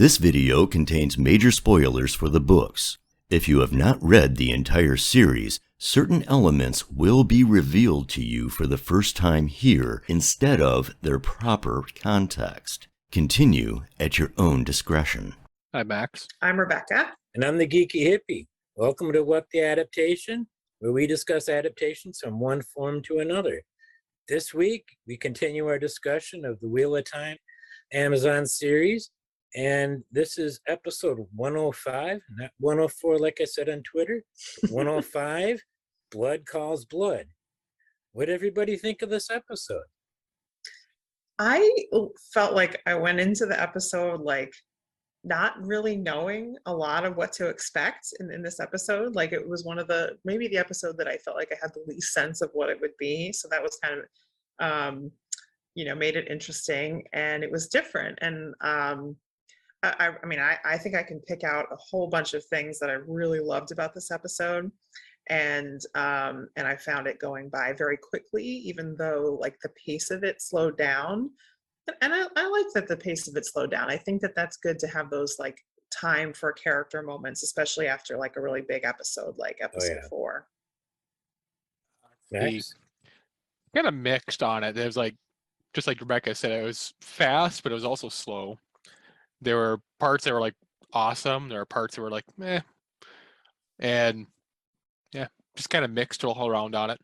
This video contains major spoilers for the books. If you have not read the entire series, certain elements will be revealed to you for the first time here instead of their proper context. Continue at your own discretion. Hi, Max. I'm Rebecca. And I'm the Geeky Hippie. Welcome to What the Adaptation, where we discuss adaptations from one form to another. This week, we continue our discussion of the Wheel of Time Amazon series, and this is episode 105, not 104 like I said on Twitter. 105, Blood Calls Blood. What did everybody think of this episode? I felt like I went into the episode not really knowing a lot of what to expect in this episode. Like, it was one of maybe the episode that I felt like I had the least sense of what it would be. So that was kind of, made it interesting, and it was different. And I think I can pick out a whole bunch of things that I really loved about this episode. And I found it going by very quickly, even though the pace of it slowed down. And I like that the pace of it slowed down. I think that that's good to have those time for character moments, especially after a really big episode like episode 4. Nice. Kind of mixed on it. It was just like Rebecca said, it was fast, but it was also slow. There were parts that were awesome. There were parts that were meh. And yeah, just kind of mixed all around on it.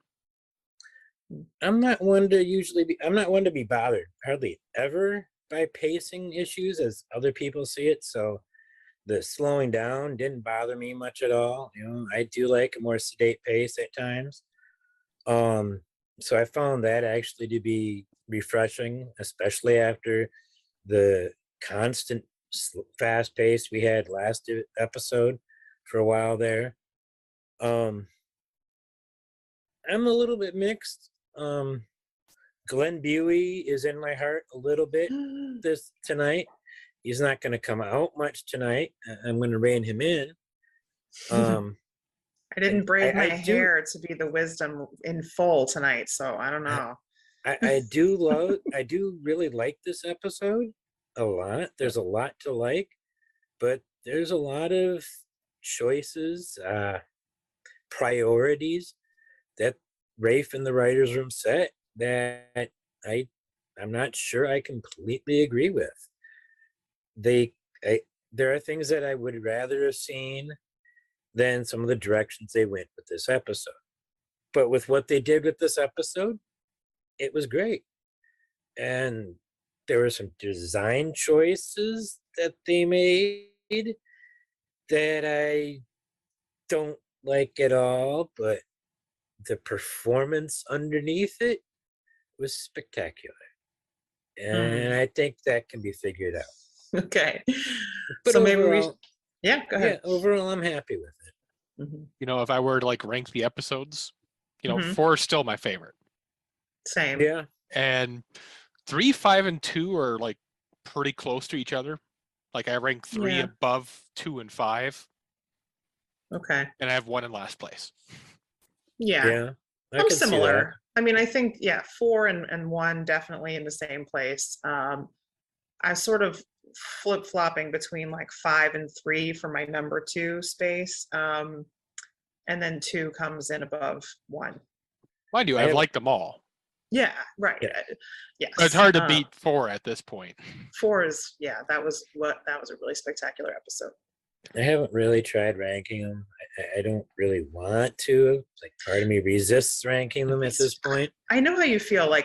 I'm not one to be bothered hardly ever by pacing issues as other people see it. So the slowing down didn't bother me much at all. I do like a more sedate pace at times. So I found that actually to be refreshing, especially after the constant fast pace we had last episode for a while there. I'm a little bit mixed. Glenn Buey is in my heart a little bit tonight. He's not going to come out much tonight. I'm going to rein him in. I didn't braid my hair to be the wisdom in full tonight, so I don't know. I do really like this episode a lot. There's a lot to like, but there's a lot of choices, priorities that Rafe in the writer's room set that I'm not sure I completely agree with. There are things that I would rather have seen than some of the directions they went with this episode. But with what they did with this episode, it was great. And there were some design choices that they made that I don't like at all, but the performance underneath it was spectacular. And I think that can be figured out. Okay. But so overall, maybe go ahead. Yeah, overall, I'm happy with it. Mm-hmm. If I were to rank the episodes, 4 is still my favorite. Same. Yeah. And 3, 5, and 2 are pretty close to each other. I rank 3 above 2 and 5. Okay. And I have 1 in last place. Yeah. I'm similar. I think 4 and 1 definitely in the same place. I sort of flip-flopping between 5 and 3 for my number 2 space. And then 2 comes in above 1. Mind you, I've liked them all. Yeah, right. Yes. It's hard to beat 4 at this point. 4 is, that was a really spectacular episode. I haven't really tried ranking them. I don't really want to. Part of me resists ranking them at this point. I know how you feel.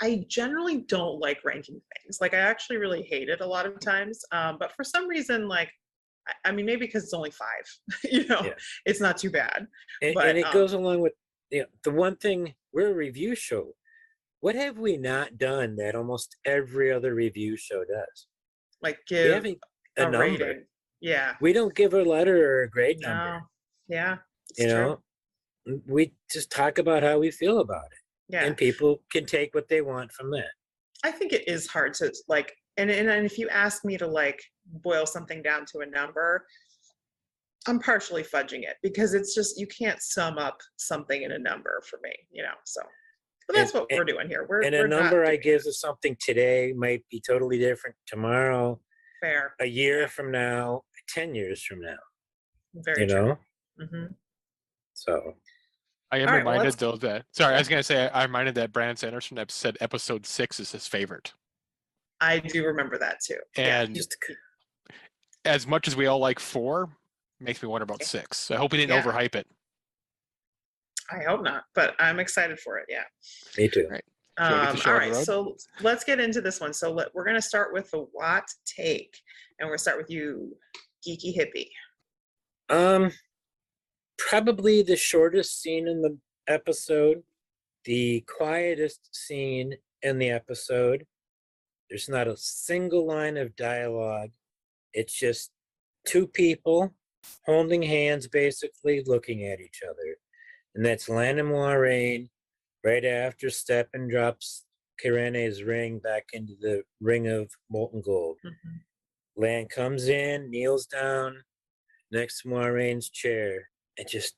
I generally don't like ranking things. I actually really hate it a lot of times. But for some reason, maybe because it's only 5, it's not too bad. And it goes along with, the one thing, we're a review show. What have we not done that almost every other review show does? Give a number. Rating. Yeah. We don't give a letter or a grade number. Yeah. True. We just talk about how we feel about it. Yeah. And people can take what they want from that. I think it is hard to and if you ask me to boil something down to a number, I'm partially fudging it because it's just, you can't sum up something in a number for me, so. But that's what we're doing here. A number I give to something today might be totally different tomorrow. Fair. a year from now, 10 years from now, Very you true. know? Hmm. So, I am All right, well, reminded let's- though that sorry, I Yeah. was gonna say I'm reminded that Brandon Sanderson said episode 6 is his favorite. I do remember that too. And just as much as we all like 4, makes me wonder about 6. I hope he didn't Yeah. overhype it. I hope not, but I'm excited for it. Yeah. me too. Right. Shall we get the show All on the right, road? so let's get into this one. So we're going to start with the Watt take, and we're going to start with you, Geeky Hippie. Probably the shortest scene in the episode, the quietest scene in the episode. There's not a single line of dialogue. It's just two people holding hands, basically looking at each other. And that's Lan and Moiraine right after Steppen drops Kirene's ring back into the ring of molten gold. Mhm. Lan comes in, kneels down next to Moiraine's chair, and just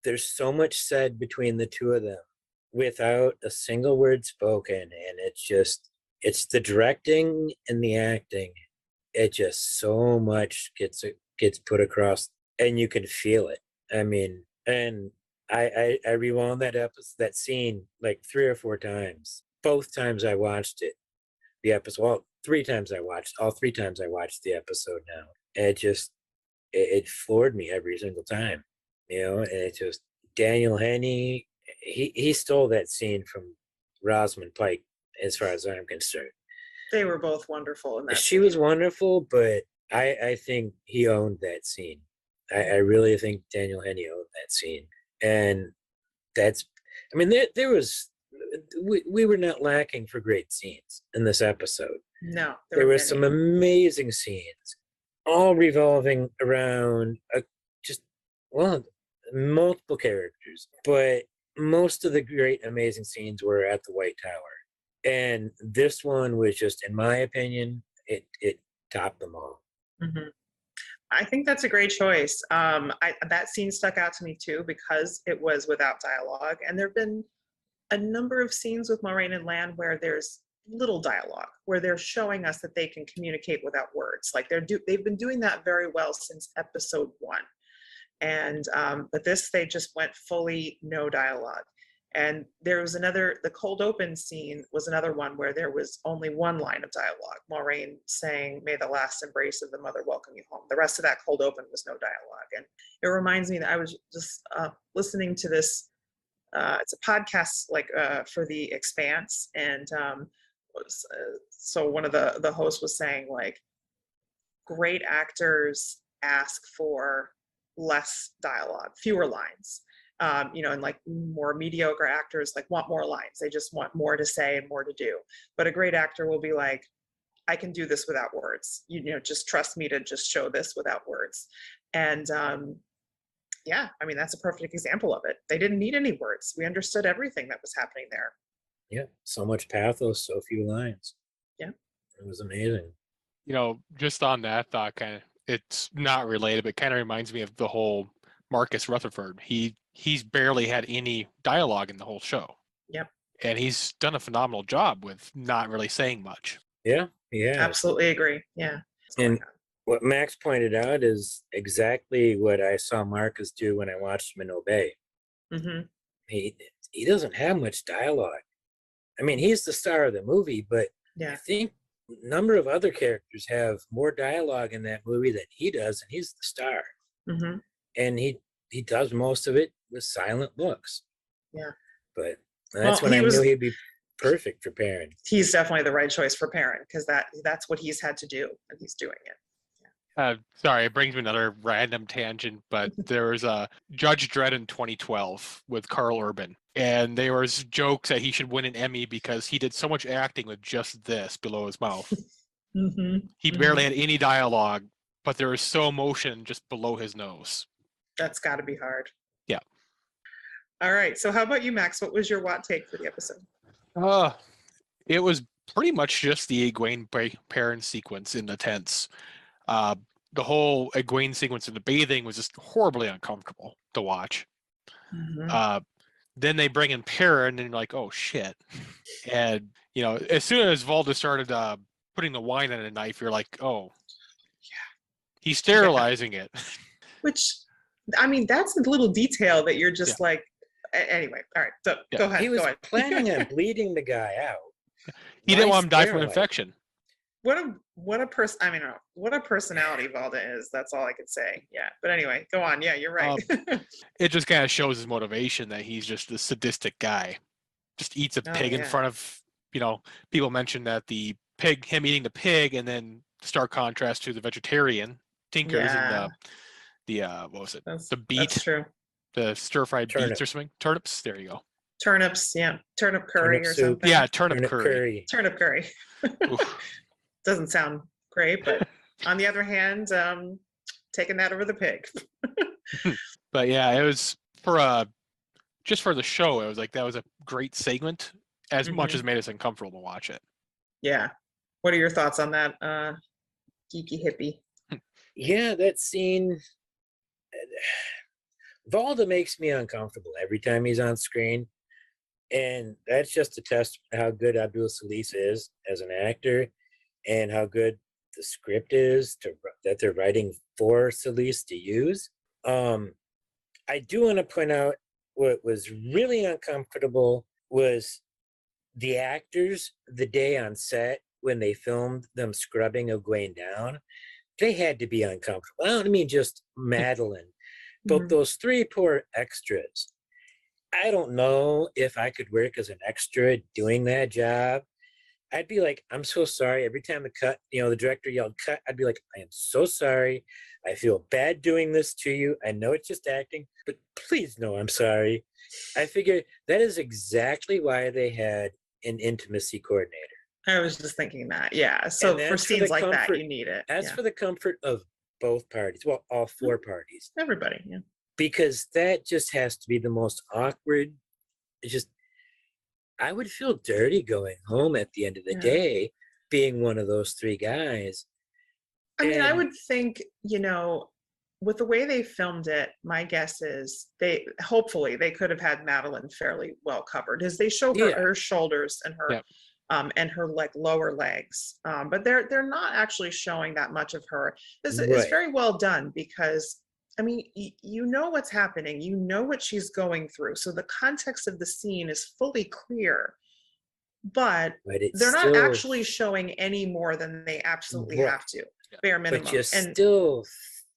there's so much said between the two of them without a single word spoken. And it's the directing and the acting. It just so much gets put across, and you can feel it. I mean, and I rewound that scene like 3 or 4 times. Both times I watched it, the episode. Well, 3 times I watched. All 3 times I watched the episode now. And it floored me every single time. And it just Daniel Henney. He stole that scene from Rosamund Pike, as far as I'm concerned. They were both wonderful in that. She was wonderful, but I think he owned that scene. I really think Daniel Henney owned that scene. And there was, we were not lacking for great scenes in this episode. No, There were were many. some amazing scenes, all revolving around multiple characters. But most of the great, amazing scenes were at the White Tower. And this one was just, in my opinion, it topped them all. Mhm. I think that's a great choice. That scene stuck out to me too because it was without dialogue, and there have been a number of scenes with Moiraine and Lan where there's little dialogue, where they're showing us that they can communicate without words. Like they've been doing that very well since episode 1, and but this they just went fully no dialogue. And there was the cold open scene was another one where there was only one line of dialogue. Moiraine saying, "May the last embrace of the mother welcome you home." The rest of that cold open was no dialogue. And it reminds me that I was just listening to this. It's a podcast for The Expanse. And so one of the hosts was saying, like, great actors ask for less dialogue, fewer lines. And like more mediocre actors want more lines. They just want more to say and more to do. But a great actor will be like, I can do this without words. Just trust me to just show this without words. And that's a perfect example of it. They didn't need any words. We understood everything that was happening there. Yeah, so much pathos, so few lines. Yeah, it was amazing. Just on that thought, kind of, it's not related, but kind of reminds me of the whole Marcus Rutherford. He's barely had any dialogue in the whole show. Yep. And he's done a phenomenal job with not really saying much. Yeah. Absolutely agree. Yeah. And what Max pointed out is exactly what I saw Marcus do when I watched him in Obey. Mm-hmm. He doesn't have much dialogue. I mean, he's the star of the movie, but I think a number of other characters have more dialogue in that movie than he does, and he's the star. Mm-hmm. And he does most of it with silent looks. Yeah. But that's when I knew he'd be perfect for Perrin. He's definitely the right choice for Perrin because that's what he's had to do, and he's doing it. Sorry, it brings me another random tangent, but there was a Judge Dredd in 2012 with Carl Urban, and there was jokes that he should win an Emmy because he did so much acting with just this below his mouth. Mm-hmm. He barely had any dialogue, but there was so motion just below his nose. That's got to be hard. Yeah. All right. So how about you, Max? What was your Watt take for the episode? It was pretty much just the Egwene Perrin sequence in the tents. The whole Egwene sequence in the bathing was just horribly uncomfortable to watch. Mm-hmm. Then they bring in Perrin, and you're like, oh shit. And as soon as Valda started putting the wine in a knife, you're like, oh, He's sterilizing it. Which, I mean, that's a little detail that you're just Yeah. like, anyway, all right, so Yeah. go ahead. He was go ahead. planning on bleeding the guy out. He didn't Why want him to die from an sterilize? infection. What a person, I mean, what a personality Valda is. That's all I could say. Yeah. But anyway, go on. Yeah, you're right. It just kind of shows his motivation that he's just a sadistic guy. Just eats a Oh, pig in yeah. front of, people mention that the pig, him eating the pig, and then stark contrast to the vegetarian Tinkers Yeah. and the what was it? That's, The beet, that's true. the stir-fried Turnip. beets or something. Turnips. There you go. Turnips, yeah. Turnip curry Turnip or soup. something. Yeah, turnip curry. Turnip curry. Oof. Doesn't sound great, but on the other hand, taking that over the pig. But yeah, it was just for the show. It was like that was a great segment, as much as it made us uncomfortable to watch it. Yeah. What are your thoughts on that, geeky hippie? Yeah, that scene. Valda makes me uncomfortable every time he's on screen. And that's just a test of how good Abdul Salis is as an actor and how good the script is that they're writing for Salis to use. I do want to point out what was really uncomfortable was the actors the day on set when they filmed them scrubbing Egwene down. They had to be uncomfortable. I don't mean just Madeline, but those three poor extras. I don't know if I could work as an extra doing that job. I'd be like, I'm so sorry. Every time the cut, the director yelled cut, I'd be like, I am so sorry. I feel bad doing this to you. I know it's just acting, but please no, I'm sorry. I figure that is exactly why they had an intimacy coordinator. I was just thinking that. Yeah. So for scenes like that, you need it. That's Yeah. for the comfort of both parties. Well, all four parties. Everybody. Yeah. Because that just has to be the most awkward. It's just, I would feel dirty going home at the end of the day, being one of those three guys. I mean, I would think, with the way they filmed it, my guess is hopefully they could have had Madeline fairly well covered, because they show her shoulders and her and her like lower legs, but they're not actually showing that much of her. This is very well done, because I mean, you know what's happening, you know what she's going through, so the context of the scene is fully clear, but they're not actually showing any more than they absolutely have to. Bare minimum. But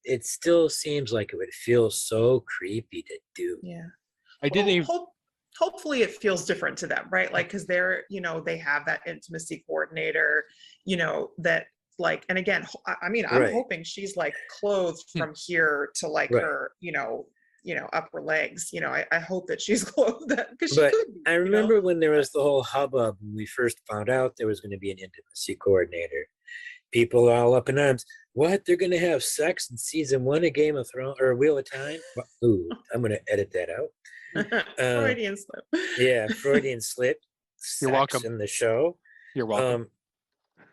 it still seems like it would feel so creepy to do. Yeah. I didn't even. Hopefully it feels different to them, right? Like, because they're, they have that intimacy coordinator, that like, and again, I mean, I'm hoping she's like clothed from here to like her, upper legs. I hope that she's clothed because she could be. I remember when there was the whole hubbub when we first found out there was going to be an intimacy coordinator. People all up in arms. What? They're going to have sex in season 1 of Game of Thrones or Wheel of Time? Ooh, I'm going to edit that out. Freudian slip. Yeah, Freudian slip. You're welcome. In the show. You're welcome.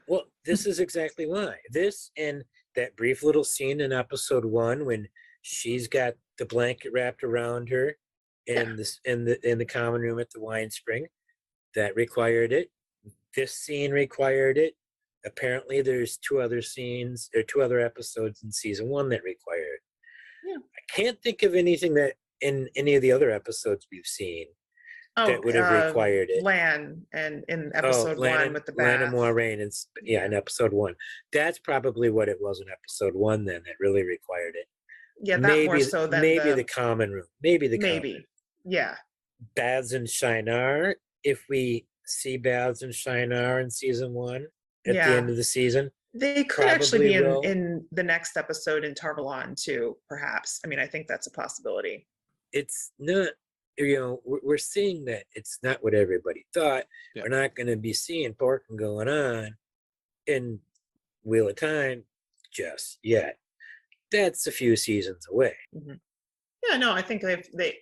Well, this is exactly why. This and that brief little scene in episode 1 when she's got the blanket wrapped around her in the common room at the wine spring, that required it. This scene required it. Apparently, there's 2 other scenes or 2 other episodes in season 1 that require it. Yeah. I can't think of anything that in any of the other episodes we've seen that would have required it. Lan and in episode 1 with the bath. Lan and Moiraine, in episode 1. That's probably what it was in episode 1 then that really required it. Yeah, that more so than the common room. Maybe. Yeah. Baths and Shinar. If we see Baths and Shinar in season 1 at the end of the season. They could actually be in the next episode in Tarvalon too, perhaps. I mean, I think that's a possibility. It's not, we're seeing that it's not what everybody thought. Yeah. We're not going to be seeing porking going on in Wheel of Time just yet. That's a few seasons away. Mm-hmm. Yeah, no, I think they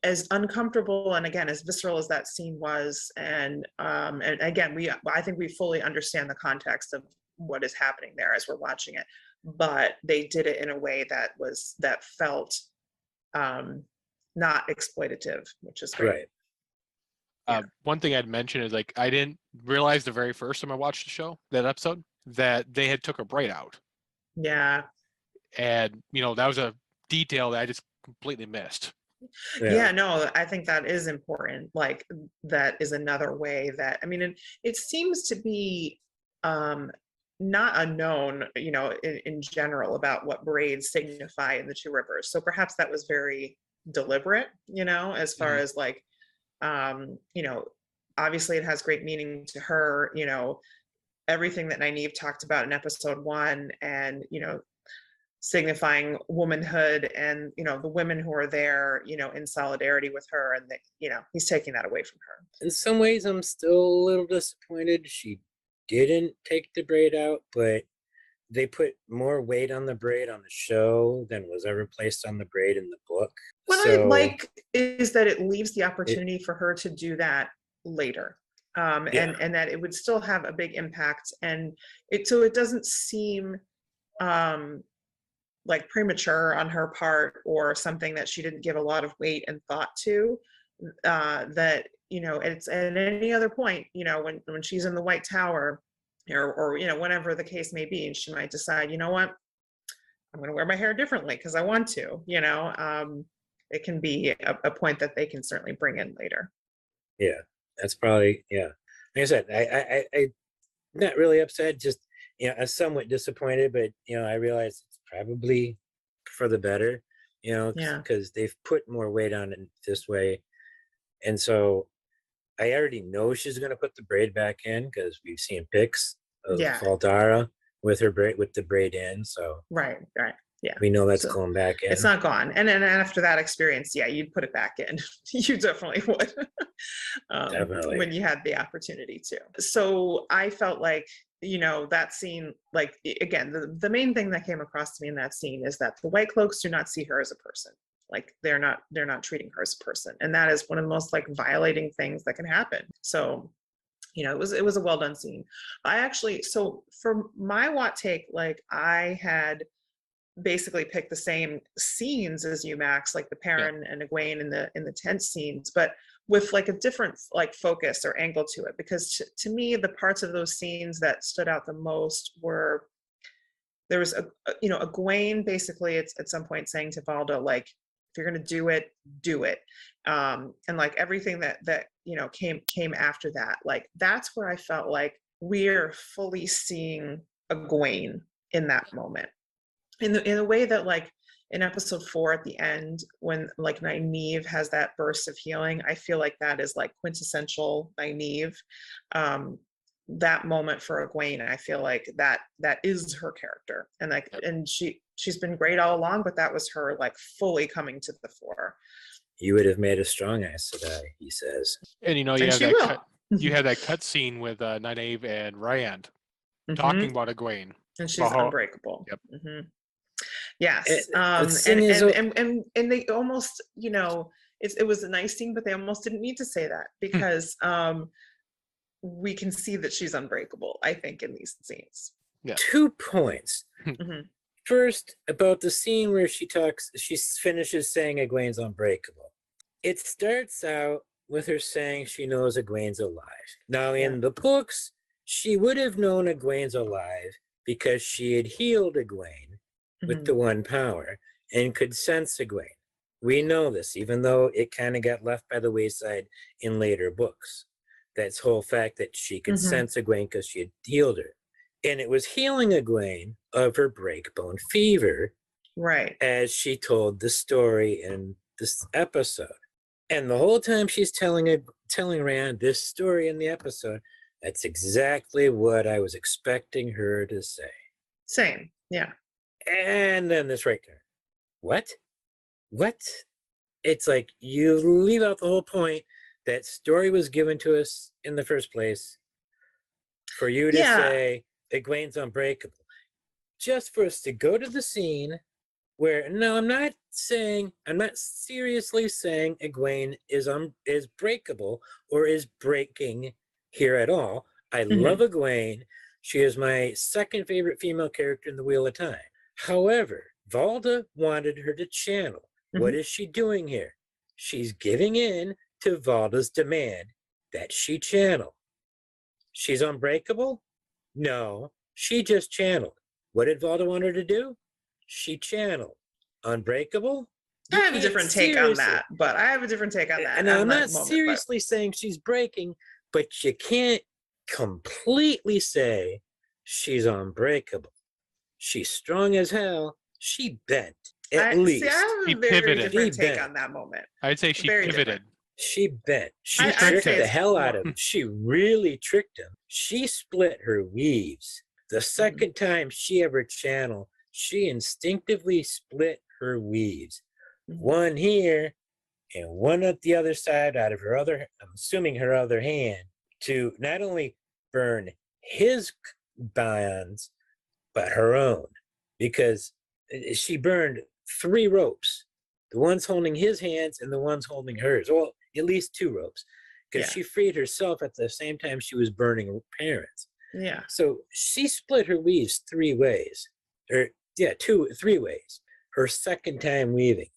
as uncomfortable and again as visceral as that scene was, and again I think we fully understand the context of what is happening there as we're watching it, but they did it in a way that felt not exploitative, which is great. Right. One thing I'd mention is like I didn't realize the very first time I watched the show, that episode, that they had took a braid out. Yeah. And that was a detail that I just completely missed. Yeah, no, I think that is important. Like that is another way that, I mean, it seems to be not unknown, in general about what braids signify in the two rivers. So perhaps that was very deliberate, as far as like, obviously it has great meaning to her, everything that Nynaeve talked about in episode 1, and, signifying womanhood and the women who are there in solidarity with her, and that he's taking that away from her. In some ways I'm still a little disappointed she didn't take the braid out, but they put more weight on the braid on the show than was ever placed on the braid in the book. What I like is that it leaves the opportunity for her to do that later, and that it would still have a big impact, and it doesn't seem like premature on her part, or something that she didn't give a lot of weight and thought to, that it's at any other point, when she's in the White Tower, or whenever the case may be, and she might decide, what, I'm going to wear my hair differently because I want to, it can be a point that they can certainly bring in later. Yeah, that's probably, like I said, I'm not really upset, just I'm somewhat disappointed, but I realize it's probably for the better, because they've put more weight on it this way. And so I already know she's going to put the braid back in, because we've seen pics of Valdara with her braid, with the braid in. So right, yeah, we know that's going back in. It's not gone. And then after that experience, you'd put it back in. You definitely would. Definitely. When you had the opportunity to. So I felt like, that scene, like, again, the main thing that came across to me in that scene is that the White Cloaks do not see her as a person. Like they're not treating her as a person. And that is one of the most like violating things that can happen. So, it was a well done scene. So for my Watt take, like I had basically picked the same scenes as you, Max, like the Perrin and Egwene in the tent scenes, but with like a different like focus or angle to it, because to me the parts of those scenes that stood out the most were, there was Egwene basically at some point saying to Valda, like, if you're going to do it, do it, and like everything that came after that, like that's where I felt like we're fully seeing Egwene in that moment, in a way that, like in episode 4 at the end, when like Nynaeve has that burst of healing, I feel like that is like quintessential Nynaeve. That moment for Egwene, I feel like that is her character, and like and she's been great all along, but that was her like fully coming to the fore. You would have made a strong Aes Sedai, he says. And you have that cut. You had that cut scene with Nynaeve and Ryand talking about Egwene, and she's unbreakable. Yep. Yes. And they almost, it was a nice scene, but they almost didn't need to say that, because we can see that she's unbreakable, I think, in these scenes. Yeah. 2 points. First, about the scene where she finishes saying Egwene's unbreakable. It starts out with her saying she knows Egwene's alive. Now, in the books, she would have known Egwene's alive because she had healed Egwene with the one power and could sense Egwene. We know this, even though it kind of got left by the wayside in later books. That's whole fact that she could sense Egwene because she had healed her. And it was healing Egwene of her breakbone fever, right, as she told the story in this episode. And the whole time she's telling Rand this story in the episode, that's exactly what I was expecting her to say. Same, yeah. And then this right there. What? It's like you leave out the whole point. That story was given to us in the first place for you to say Egwene's unbreakable. Just for us to go to the scene where, no, I'm not seriously saying Egwene is breakable or is breaking here at all. I love Egwene. She is my second favorite female character in the Wheel of Time. However, Valda wanted her to channel. What is she doing here? She's giving in to Valda's demand that she channel. She's unbreakable? No, she just channeled. What did Valda want her to do? She channeled Unbreakable. I have a different take on that, but I have a different take on that. And I'm not seriously saying she's breaking, but you can't completely say she's unbreakable. She's strong as hell. She bent, at least. See, I have a very different take on that moment. I'd say she pivoted. She bent. She tricked the hell out of him. She really tricked him. She split her weaves. The second time she ever channeled, she instinctively split her weaves. One here and one at the other side out of her other, I'm assuming her other hand, to not only burn his bonds, but her own. Because she burned 3 ropes. The ones holding his hands and the ones holding hers. Well, at least 2 ropes. Because she freed herself at the same time she was burning her parents. Yeah. So she split her weaves 3 ways. 3 ways. Her second time weaving.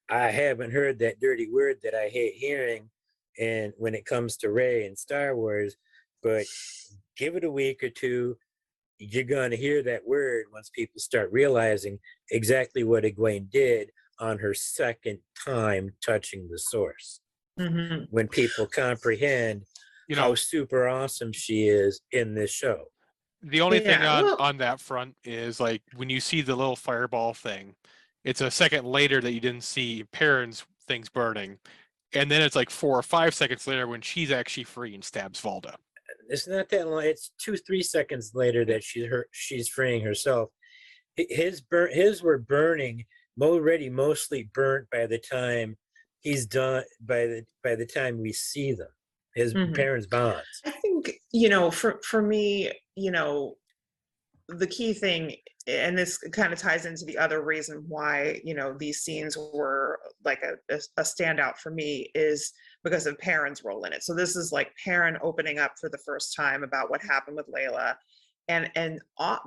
I haven't heard that dirty word that I hate hearing, and when it comes to Rey and Star Wars, but give it a week or 2, you're going to hear that word once people start realizing exactly what Egwene did on her second time touching the source. When people comprehend how super awesome she is in this show. The only thing on that front is, like, when you see the little fireball thing, it's a second later that you didn't see Perrin's things burning. And then it's like 4 or 5 seconds later when she's actually free and stabs Valda. It's not that long. It's 2-3 seconds later that she's freeing herself. His were burning, already mostly burnt by the time he's done, by the time we see them. His parents' bonds. I think, for me, the key thing, and this kind of ties into the other reason why, these scenes were like a standout for me, is because of Perrin's role in it. So this is like Perrin opening up for the first time about what happened with Layla. And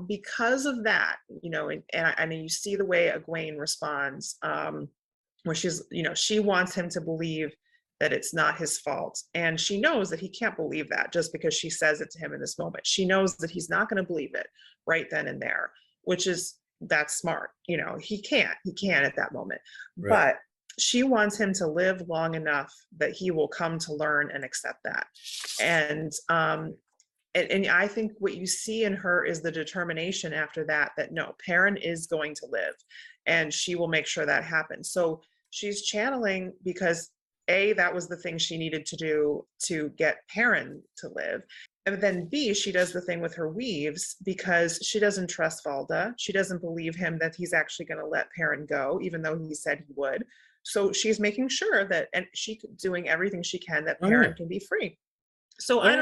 because of that, and you see the way Egwene responds, where she's, she wants him to believe that it's not his fault. And she knows that he can't believe that just because she says it to him in this moment. She knows that he's not going to believe it right then and there, that's smart. He can't at that moment. Right. But she wants him to live long enough that he will come to learn and accept that. And I think what you see in her is the determination after that no, Perrin is going to live, and she will make sure that happens. So she's channeling because that was the thing she needed to do to get Perrin to live. And then B, she does the thing with her weaves because she doesn't trust Valda. She doesn't believe him that he's actually going to let Perrin go, even though he said he would. So she's making sure that, and she's doing everything she can that Perrin can be free. So I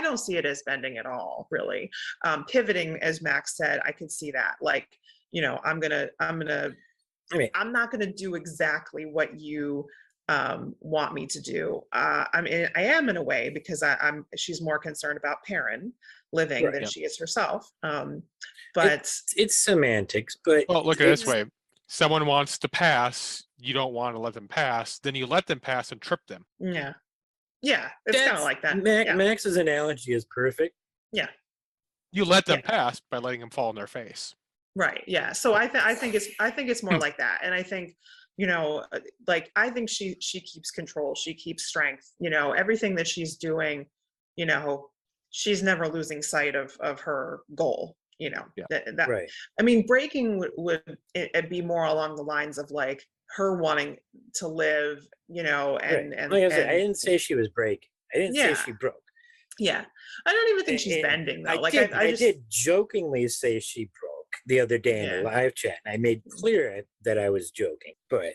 don't see it as bending at all, really. Pivoting, as Max said, I could see that. Like, I'm not gonna do exactly what you want me to do. I am in a way, because she's more concerned about Perrin living than she is herself. But it's semantics. But look at it this way: someone wants to pass, you don't want to let them pass, then you let them pass and trip them. Yeah, it's kind of like that. Max's analogy is perfect. Yeah, you let them pass by letting them fall on their face. Right. Yeah. So I think it's more like that, and I think. I think she keeps control. She keeps strength. Everything that she's doing, she's never losing sight of her goal. Right. I mean, breaking would be more along the lines of like her wanting to live. And like I said, I didn't say she was breaking. I didn't say she broke. Yeah, I don't even think she's bending though. I did jokingly say she broke the other day in a live chat, and I made clear that I was joking. But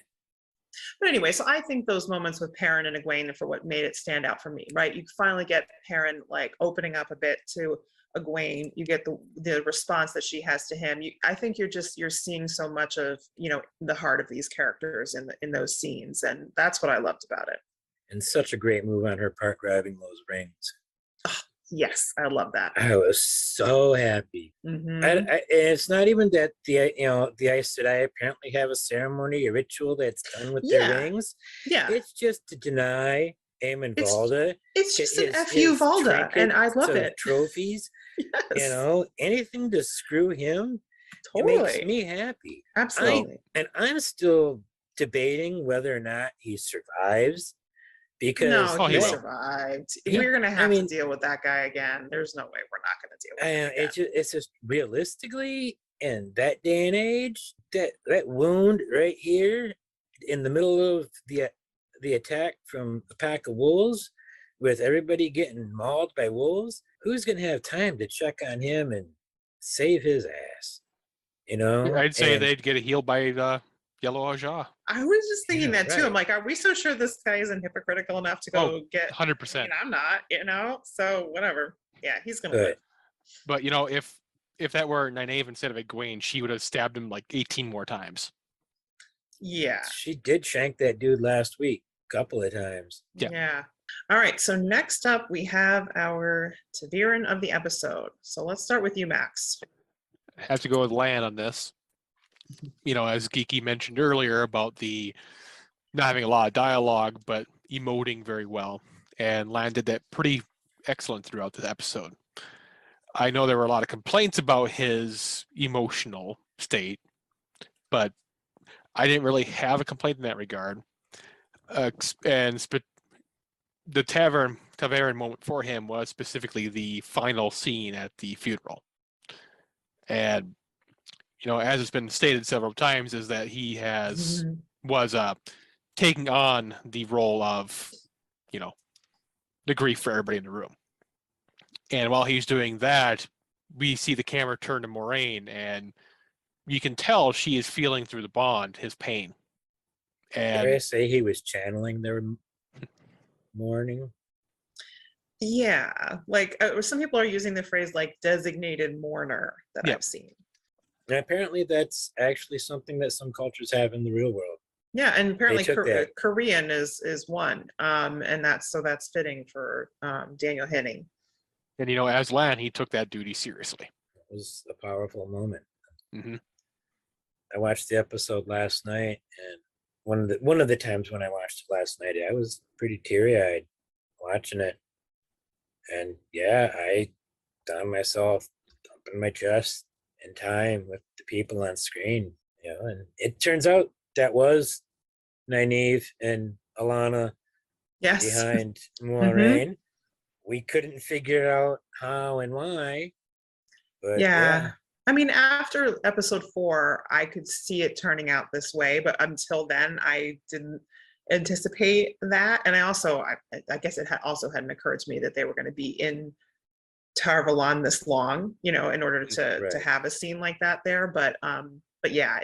anyway, so I think those moments with Perrin and Egwene for what made it stand out for me, right? You finally get Perrin like opening up a bit to Egwene. You get the response that she has to him. I think you're seeing so much of the heart of these characters in those scenes, and that's what I loved about it. And such a great move on her part, grabbing those rings. Yes, I love that. I was so happy. It's not even that the Aes Sedai apparently have a ceremony, a ritual that's done with their rings. Yeah, it's just to deny Eamon It's- Valda. It's just an his FU Valda, and I trinkets love of it. Trophies, Yes, anything to screw him. It totally. makes me happy. Absolutely. I'm still debating whether or not he survives because No, Oh, he he will. survived. He- We're gonna I have mean- to deal with that guy again. There's no way we're not gonna deal with him again. it's just realistically in that day and age, that wound right here in the middle of the attack from a pack of wolves, with everybody getting mauled by wolves, who's gonna have time to check on him and save his ass? I'd say And- they'd get a heal by Yellow Aja. I was just thinking Yeah, that too. I'm right. like, are we so sure this guy isn't hypocritical enough to go get? 100%. I mean, I'm not. So whatever. Yeah, he's gonna But live. But if that were Nynaeve instead of Egwene, she would have stabbed him like 18 more times. Yeah. she did shank that dude last week a couple of times. Yeah. Yeah. All right. So next up, we have our Taviran of the episode. So let's start with you, Max. I have to go with Lan on this. As Geeky mentioned earlier about the not having a lot of dialogue, but emoting very well. And Lan did that pretty excellent throughout the episode. I know there were a lot of complaints about his emotional state, but I didn't really have a complaint in that regard. The Taviran moment for him was specifically the final scene at the funeral. And, as it's been stated several times, is that he was taking on the role of, the grief for everybody in the room. And while he's doing that, we see the camera turn to Moraine, and you can tell she is feeling through the bond his pain. Dare I And say he was channeling their mourning? Yeah, like some people are using the phrase like designated mourner that Yep. I've seen. And apparently that's actually something that some cultures have in the real world. Yeah, and apparently took that. Korean is one, and that's fitting for Daniel Henning. and as Lan, he took that duty seriously. It was a powerful moment. Hmm. I watched the episode last night, and one of the times when I watched it last night, I was pretty teary-eyed watching it. And yeah, I found myself thumping my chest in time with the people on screen. And it turns out that was Nynaeve and Alana Yes. behind Moraine. We couldn't figure out how and why. But Yeah. I mean, after episode 4, I could see it turning out this way, but until then, I didn't anticipate that. And I guess it also hadn't occurred to me that they were going to be in Tar-Valon this long, in order to Right. have a scene like that there. But yeah,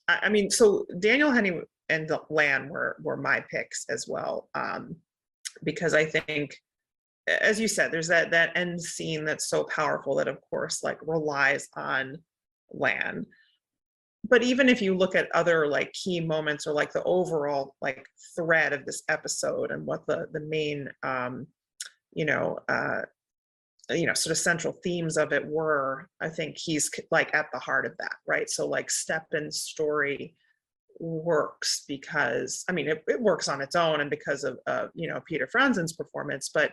I mean, so Daniel Henning and Lan were my picks as well, because I think, as you said, there's that end scene that's so powerful that, of course, like relies on Lan. But even if you look at other like key moments or like the overall like thread of this episode and what the main sort of central themes of it were, I think he's like at the heart of that, right? So like Steppen's story works because, I mean, it works on its own and because of Peter Franzen's performance, but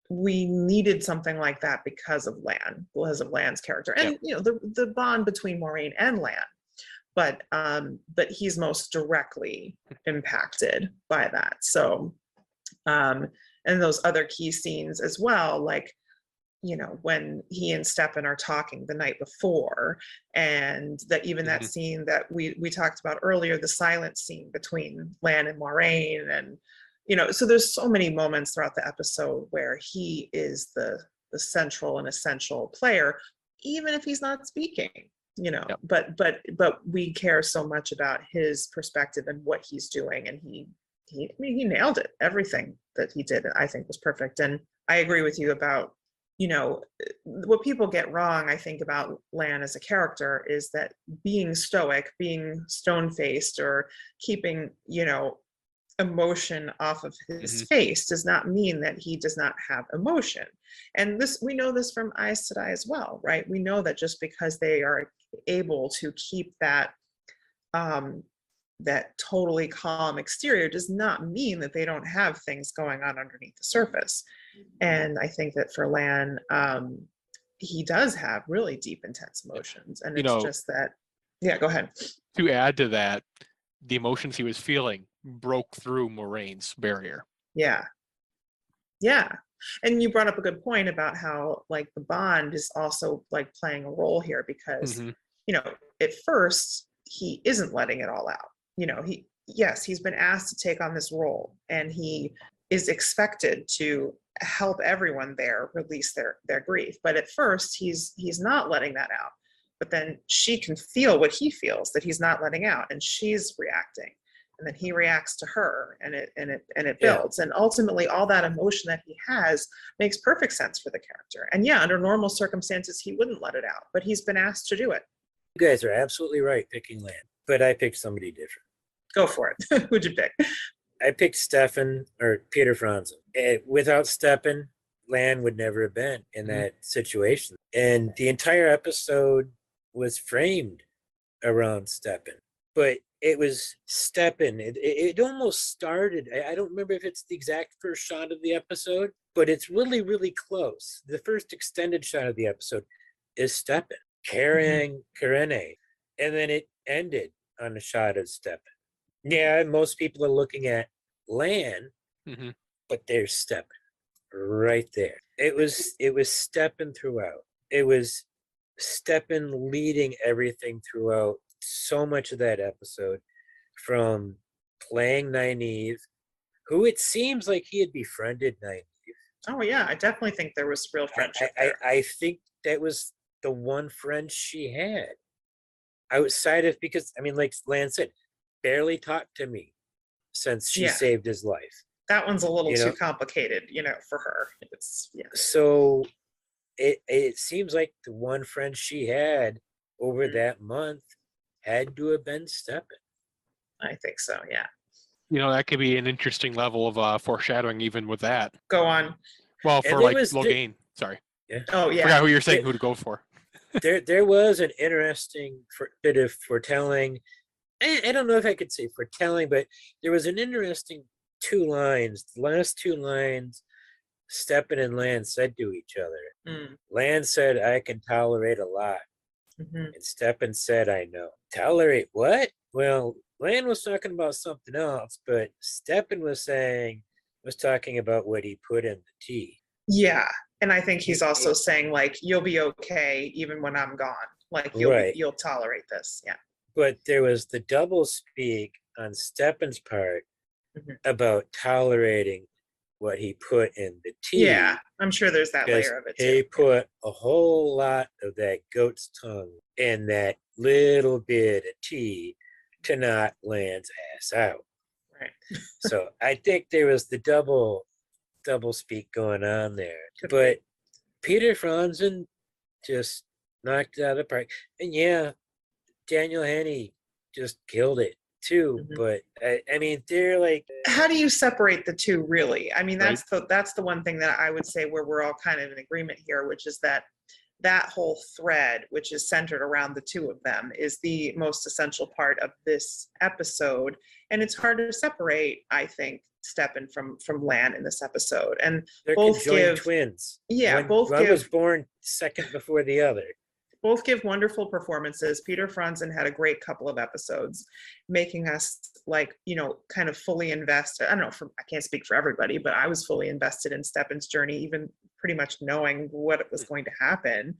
we needed something like that because of Lan's character and the bond between Moraine and Lan. But he's most directly impacted by that. So and those other key scenes as well, like when he and Steppen are talking the night before, and that that scene that we talked about earlier, the silent scene between Lan and Moraine, and so there's so many moments throughout the episode where he is the central and essential player, even if he's not speaking. Yep. But we care so much about his perspective and what he's doing, and he nailed it. Everything that he did, I think, was perfect. And I agree with you about what people get wrong, I think, about Lan as a character is that being stoic, being stone-faced, or keeping emotion off of his face does not mean that he does not have emotion. And we know this from Aes Sedai as well, right? We know that just because they are able to keep that that totally calm exterior does not mean that they don't have things going on underneath the surface. And I think that for Lan, he does have really deep, intense emotions. And it's just that, yeah, go ahead. To add to that, the emotions he was feeling broke through Moraine's barrier. Yeah. Yeah. And you brought up a good point about how like the bond is also like playing a role here because, you know, at first he isn't letting it all out. You know, he's been asked to take on this role and he is expected to help everyone there release their grief. But at first he's not letting that out. But then she can feel what he feels that he's not letting out, and she's reacting. And then he reacts to her, and it builds. And ultimately all that emotion that he has makes perfect sense for the character. And yeah, under normal circumstances he wouldn't let it out, but he's been asked to do it. You guys are absolutely right picking Lan, but I picked somebody different. Go for it. Who'd you pick? I picked Stefan or Peter Franzen. Without Stefan, Lan would never have been in that situation. And the entire episode was framed around Stefan. But it was Stefan. It almost started, I don't remember if it's the exact first shot of the episode, but it's really, really close. The first extended shot of the episode is Stefan carrying Karene. And then it ended on a shot of Stefan. Yeah, most people are looking at Lan, but there's Stefan right there. It was Stefan throughout. It was Stefan leading everything throughout so much of that episode, from playing Nynaeve, who it seems like he had befriended Nynaeve. Oh yeah, I definitely think there was real friendship there. I think that was the one friend she had outside of, because I mean, like Lan said, barely talked to me since she saved his life. That one's a little too complicated, for her. It's So it seems like the one friend she had over that month had to have been Stefan. I think so, yeah. That could be an interesting level of foreshadowing even with that. Go on. Well, for like Logain. Sorry. Yeah. Oh yeah. Forgot who you're saying who to go for. there was an interesting bit of foretelling. I don't know if I could say foretelling, but there was an interesting 2 lines. The last 2 lines Stefan and Lan said to each other. Lan said, "I can tolerate a lot." And Stefan said, "I know." Tolerate what? Well, Lan was talking about something else, but Stefan was talking about what he put in the tea. Yeah. And I think he's also saying, like, you'll be okay even when I'm gone. Like, you'll tolerate this. Yeah. But there was the double speak on Stefan's part about tolerating what he put in the tea. Yeah, I'm sure there's that layer of it too. He put a whole lot of that goat's tongue in that little bit of tea to knock Lan's ass out. Right. So I think there was the double speak going on there. But Peter Franzen just knocked it out of the park. And yeah, Daniel Henney just killed it too. But I mean, they're like, how do you separate the two, really? I mean, that's the one thing that I would say where we're all kind of in agreement here, which is that whole thread, which is centered around the two of them, is the most essential part of this episode. And it's hard to separate, I think, Stefan from Lan in this episode. And they're both conjoined twins. Yeah, one was born second before the other. Both give wonderful performances. Peter Franzen had a great couple of episodes, making us kind of fully invested. I don't know, I can't speak for everybody, but I was fully invested in Stefan's journey, even pretty much knowing what was going to happen.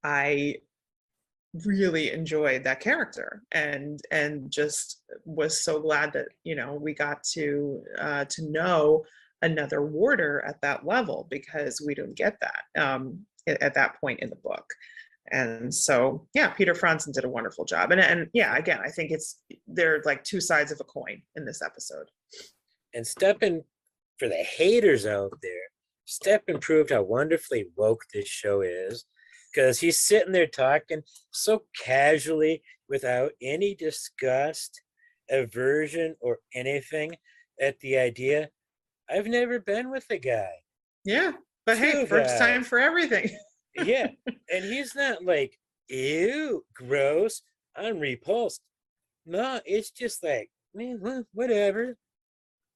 I really enjoyed that character and just was so glad that, we got to know another warder at that level, because we didn't get that at that point in the book. And so, yeah, Peter Franzen did a wonderful job. And yeah, again, I think they're like 2 sides of a coin in this episode. And Stefan, for the haters out there, Stefan proved how wonderfully woke this show is, because he's sitting there talking so casually without any disgust, aversion, or anything at the idea, I've never been with a guy. Yeah, but hey, first time for everything. Yeah, and he's not like, ew, gross, I'm repulsed. No, it's just like, man, whatever.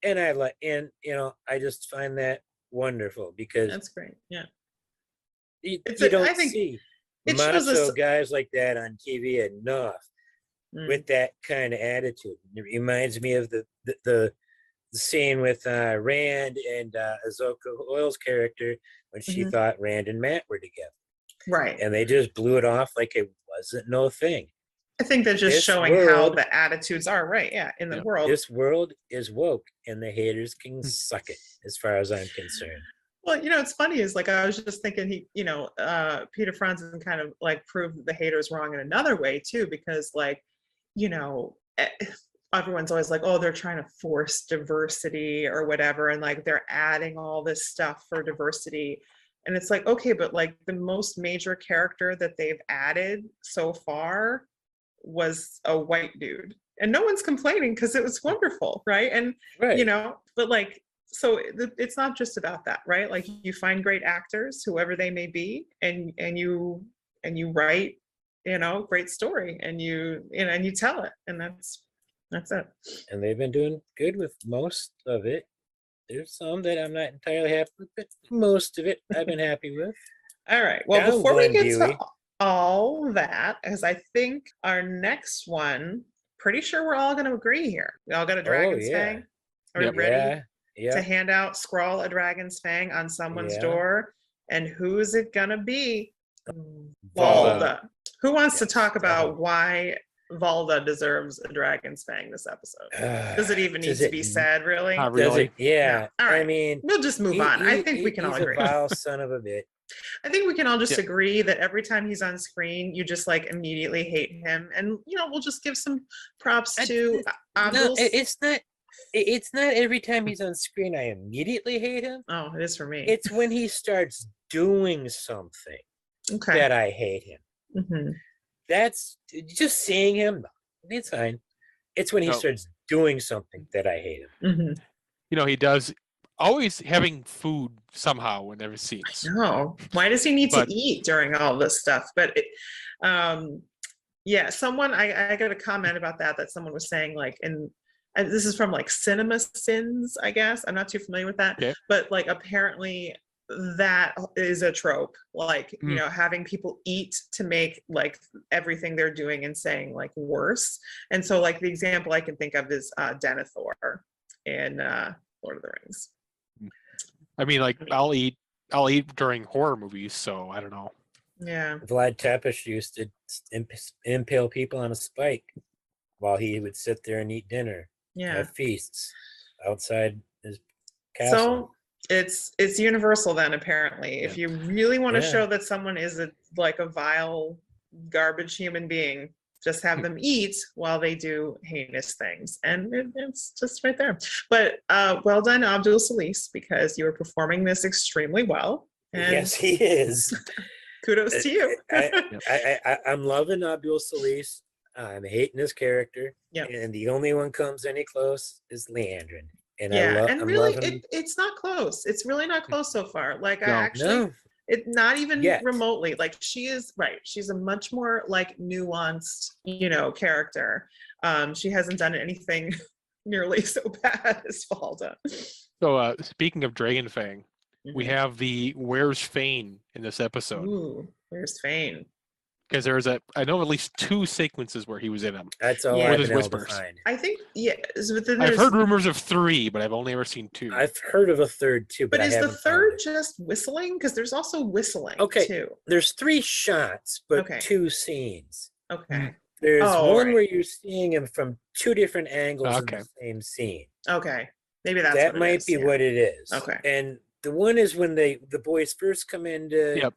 And I just find that wonderful because That's great. Yeah. you I don't think see it shows macho us. guys like that on TV enough with that kind of attitude. It reminds me of the scene with Rand and Ahsoka Oil's character when she Mhm. thought Rand and Matt were together. Right. And they just blew it off like it wasn't no thing. I think they're just This showing how world- the attitudes are, right? Yeah, in the Yep. world. This world is woke and the haters can suck it as far as I'm concerned. Well, it's funny is like I was just thinking Peter Franzen kind of like proved the haters wrong in another way too, because like, everyone's always like, oh, they're trying to force diversity or whatever, and like they're adding all this stuff for diversity. And it's like, okay, but like the most major character that they've added so far was a white dude. And no one's complaining because it was wonderful, right? And Right. but like, so it's not just about that, right? Like you find great actors, whoever they may be, and you write, great story, and you tell it, and that's it. And they've been doing good with most of it. There's some that I'm not entirely happy with, but most of it I've been happy with. All right. Well, Down, before we Glenn get Dewey. to all that, because I think our next one, pretty sure we're all going to agree here. We all got a dragon's yeah. fang. Are Yep. we ready Yeah. to Yeah. hand out, scrawl a dragon's fang on someone's Yeah. door? And who's it going to be? Valda. Valda. Who wants to Yes, talk about definitely. why Valda deserves a dragon's fang this episode? Does it even need to be said, really? Not Does really. it? Yeah. All right. I mean, We'll just move on. I think we can all he's agree. a vile son of a bitch. I think we can all just Yep. agree that every time he's on screen, you just like immediately hate him. And we'll just give some props to No, Abdul. it's not. It's not every time he's on screen I immediately hate him. Oh, it is for me. It's when he starts doing something Okay. that I hate him. Mhm. That's just seeing him. No, it's fine. It's when he No. starts doing something that I hate him. Mhm. He does always having food somehow whenever scenes. No. Why does he need But- to eat during all this stuff? But yeah, someone I got a comment about that someone was saying like and this is from like Cinema Sins, I guess. I'm not too familiar with that. Okay. But like apparently that is a trope, like having people eat to make like everything they're doing and saying like worse. And so like the example I can think of is Denethor in Lord of the Rings. I mean, like I'll eat during horror movies, so I don't know. Yeah. Vlad Tepes used to impale people on a spike while he would sit there and eat dinner. Yeah. Have feasts outside his castle. So it's universal then, apparently. If you really want to Yeah. show that someone is a vile garbage human being, just have them eat while they do heinous things, and it's just right there. But well done, Abdul Salis, because you are performing this extremely well. And Yes, he is. kudos to you. I'm loving Abdul Salis. I'm hating his character. Yeah. And the only one comes any close is Leandrin. And Yeah, and I'm really, loving it's not close. It's really not close so far. Like I No. actually, No. it's not even Yet. remotely. Like she is right. She's a much more like nuanced, character. She hasn't done anything nearly so bad as Valda. So speaking of Dragonfang, we Mhm. have the Where's Fane in this episode. Ooh, where's Fane? Because there's I know at least 2 sequences where he was in them. That's all Yeah. I've With his been able to whispers. find. I think but then I've there's, heard rumors of 3, but I've only ever seen 2. I've heard of a third too, but but I is the haven't found third it. just whistling? Because there's also whistling Okay. too. There's 3 shots, but Okay. 2 scenes. Okay. There's Oh, one right. where you're seeing him from 2 different angles Okay. in the same scene. Okay. Maybe that's That what it might is, be yeah. what it is. Okay. And the one is when the boys first come into Yep.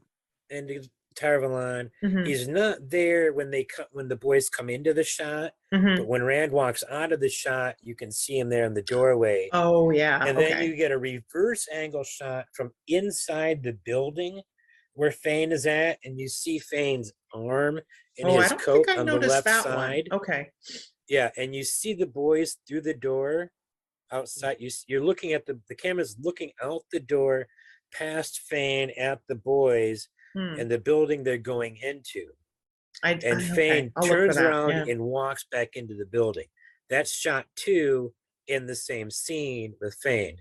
Tarvalon. Mhm, He's not there when the boys come into the shot, mhm. but when Rand walks out of the shot, you can see him there in the doorway. Oh yeah. And okay. then you get a reverse angle shot from inside the building where Fane is at, and you see Fane's arm and I his don't coat think I on the noticed left that side. one. Okay. Yeah, and you see the boys through the door outside. You're looking at the camera's looking out the door past Fane at the boys Hmm. and the building they're going into. And okay, Fane I'll look for turns that. around Yeah. and walks back into the building. That's shot 2 in the same scene with Fane.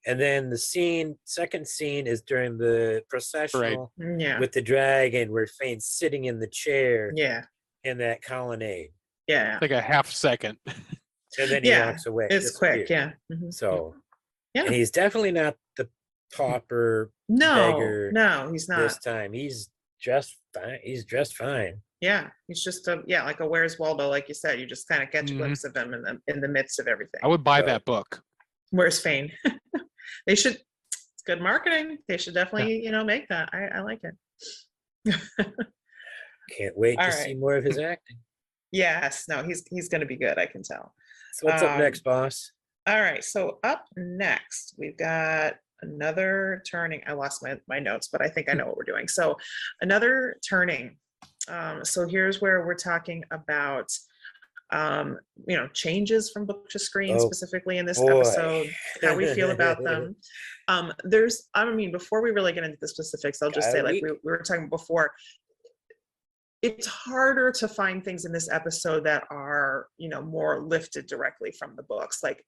And then the second scene is during the processional Yeah. with the dragon where Fane's sitting in the chair Yeah. in that colonnade. Yeah. Like a half second. And then he Yeah. walks away. It's quick. disappears. Yeah. Mhm. So, Yeah. and he's definitely not the pauper beggar No, he's this not. time. He's dressed fine. He's dressed fine. Yeah, he's just like a Where's Waldo, like you said. You just kind of catch a glimpse of him in the midst of everything. I would buy So- that book. Where's Fane? They should. It's good marketing. They should definitely, make that. I like it. Can't wait All to right. see more of his acting. Yes, no, he's going to be good. I can tell. So what's up next, boss? All right, so up next we've got another turning. I lost my notes, but I think I know what we're doing. So another turning. So here's where we're talking about changes from book to screen, specifically in this episode, how we feel about them. Before we really get into the specifics, I'll just say, like we were talking before, it's harder to find things in this episode that are, more lifted directly from the books. Like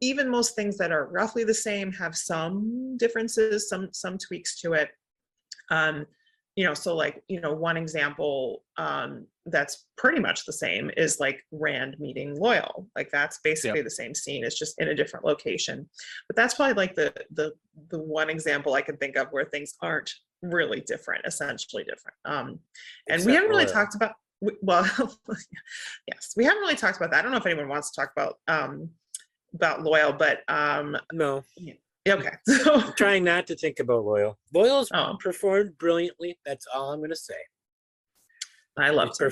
even most things that are roughly the same have some differences, some tweaks to it. So like, one example that's pretty much the same is like Rand meeting Loyal. Like that's basically the same scene. It's just in a different location. But that's probably like the one example I can think of where things aren't really different, essentially different. And Except we haven't really Loyal. talked about, well, yes, we haven't really talked about that. I don't know if anyone wants to talk about Loyal, but No. okay. So I'm trying not to think about Loyal. Loyal's Oh. performed brilliantly. That's all I'm going to say. I loved him.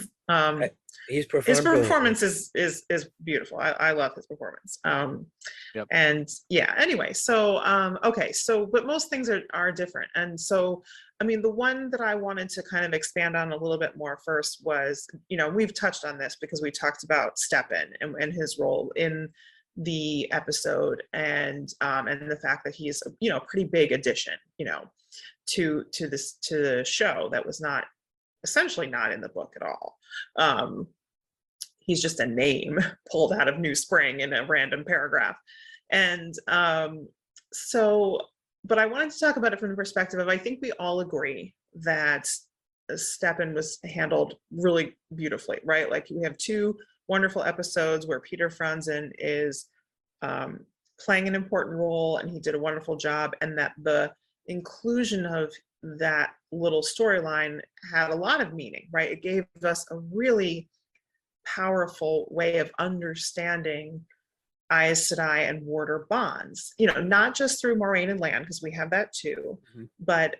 He's performed His brilliantly. performance is beautiful. I love his performance. And yeah, anyway, so but most things are different. And so the one that I wanted to kind of expand on a little bit more first was, we've touched on this because we talked about Steppen and his role in the episode, and the fact that he's a pretty big addition, to the show that was essentially not in the book at all. He's just a name pulled out of New Spring in a random paragraph. And but I wanted to talk about it from the perspective of, I think we all agree that Steppen was handled really beautifully, right? Like we have 2 wonderful episodes where Peter Franzen is playing an important role, and he did a wonderful job, and that the inclusion of that little storyline had a lot of meaning, right? It gave us a really powerful way of understanding Aes Sedai and Warder bonds, not just through Moraine and Lan, because we have that too, but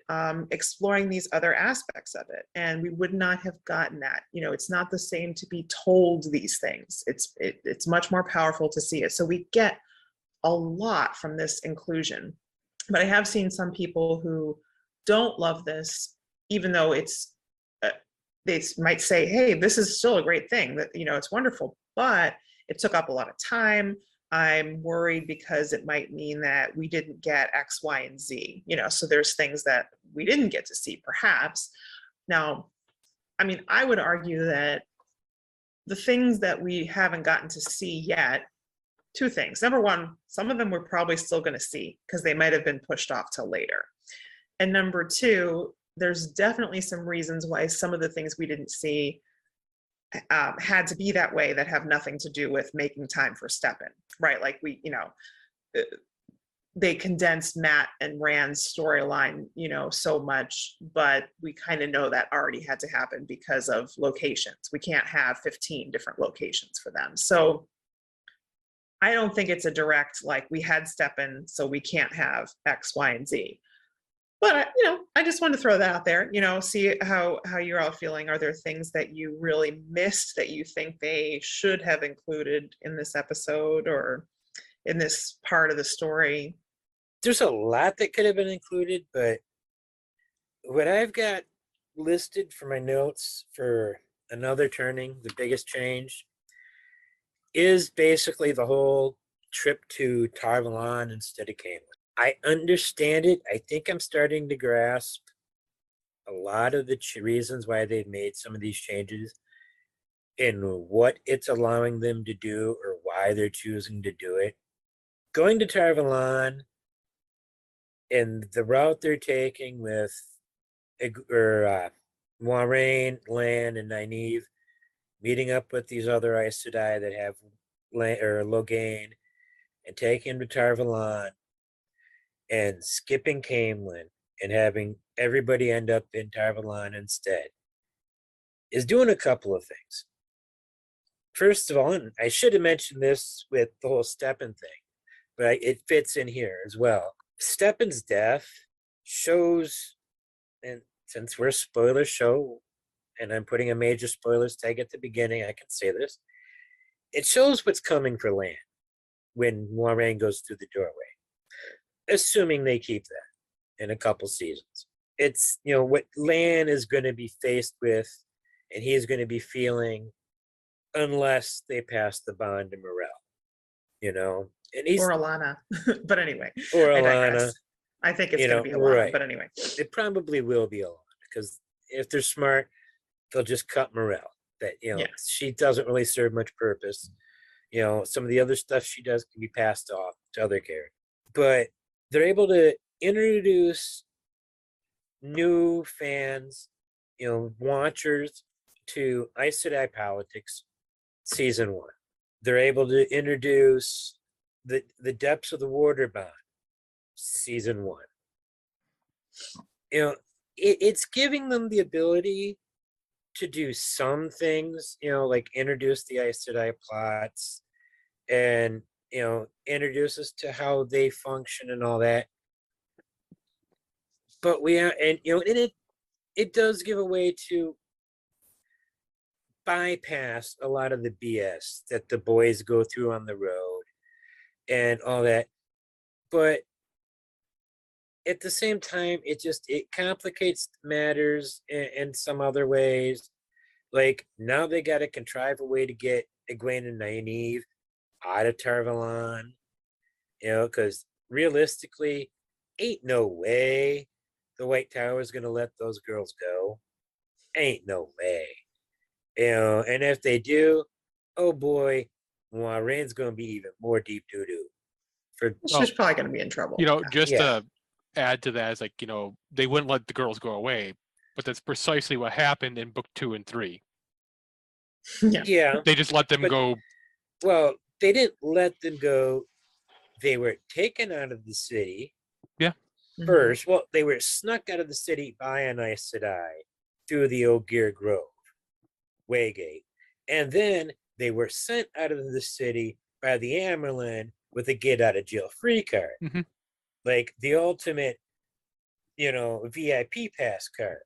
exploring these other aspects of it. And we would not have gotten that. It's not the same to be told these things. It's much more powerful to see it. So we get a lot from this inclusion. But I have seen some people who don't love this, even though they might say, hey, this is still a great thing, that it's wonderful, but it took up a lot of time. I'm worried because it might mean that we didn't get X, Y, and Z, so there's things that we didn't get to see perhaps. Now, I would argue that the things that we haven't gotten to see yet, 2 things. Number one, some of them we're probably still going to see because they might have been pushed off till later. And number 2, there's definitely some reasons why some of the things we didn't see had to be that way that have nothing to do with making time for Steppen, right? Like they condensed Matt and Rand's storyline, so much, but we kind of know that already had to happen because of locations. We can't have 15 different locations for them. So I don't think it's a direct, like, we had Steppen, so we can't have X, Y, and Z. But I just wanted to throw that out there, see how you're all feeling. Are there things that you really missed that you think they should have included in this episode or in this part of the story? There's a lot that could have been included, but what I've got listed for my notes for another turning, the biggest change, is basically the whole trip to Tarvalon instead of Camelot. I understand it. I think I'm starting to grasp a a lot of the reasons why they've made some of these changes and what it's allowing them to do or why they're choosing to do it. Going to Tarvalon and the route they're taking with Moiraine, Lan, and Nynaeve, meeting up with these other Aes Sedai that have Logain, and taking him to Tarvalon, and skipping Caemlyn and having everybody end up in Tarvalon instead, is doing a couple of things. First of all, and I should have mentioned this with the whole Steppen thing, but it fits in here as well. Steppen's death shows, and since we're a spoiler show, and I'm putting a major spoilers tag at the beginning, I can say this. It shows what's coming for Lan when Moiraine goes through the doorway, assuming they keep that in a couple seasons. It's, what Lan is going to be faced with, and he's going to be feeling unless they pass the bond to Morel, and he's, or Alana. But anyway, or I Alana. digress. I think it's going to be Alana, right. but anyway. It probably will be Alana, because if they're smart, they'll just cut Morel. That, Yes. she doesn't really serve much purpose. Some of the other stuff she does can be passed off to other characters. But they're able to introduce new fans, watchers to Aes Sedai politics season 1. They're able to introduce the depths of the Water Bond season 1. It's giving them the ability to do some things, like introduce the Aes Sedai plots and, introduce us to how they function and all that. But it does give a way to bypass a lot of the BS that the boys go through on the road and all that. But at the same time, it complicates matters in some other ways. Like, now they got to contrive a way to get Egwene and Nynaeve out of Tarvalon, because realistically, ain't no way the White Tower is going to let those girls go. Ain't no way. And if they do, oh boy, Moiraine's going to be even more deep doo-doo. She's probably going to be in trouble. Just to add to that, is like, they wouldn't let the girls go away, but that's precisely what happened in book 2 and 3. Yeah. They just let them go. Well, they didn't let them go. They were taken out of the city. Yeah. First, well, they were snuck out of the city by an Aes Sedai through the Ogier Grove Waygate, and then they were sent out of the city by the Amyrlin with a get out of jail free card, like the ultimate, VIP pass card,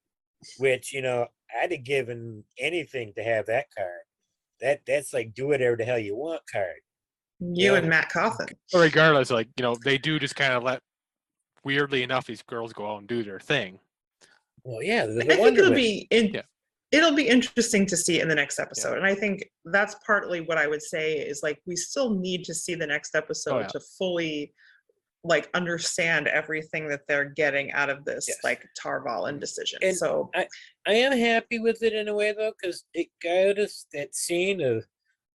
which I'd have given anything to have that card. That's like do whatever the hell you want card. You and Matt Coffin. But regardless, like, they do just kind of let, weirdly enough, these girls go out and do their thing. Well, yeah, I think it'll be interesting to see in the next episode. Yeah. And I think that's partly what I would say is, like, we still need to see the next episode to fully, like, understand everything that they're getting out of this, like, Tarvalon decision. And so I am happy with it in a way, though, because it got us that scene of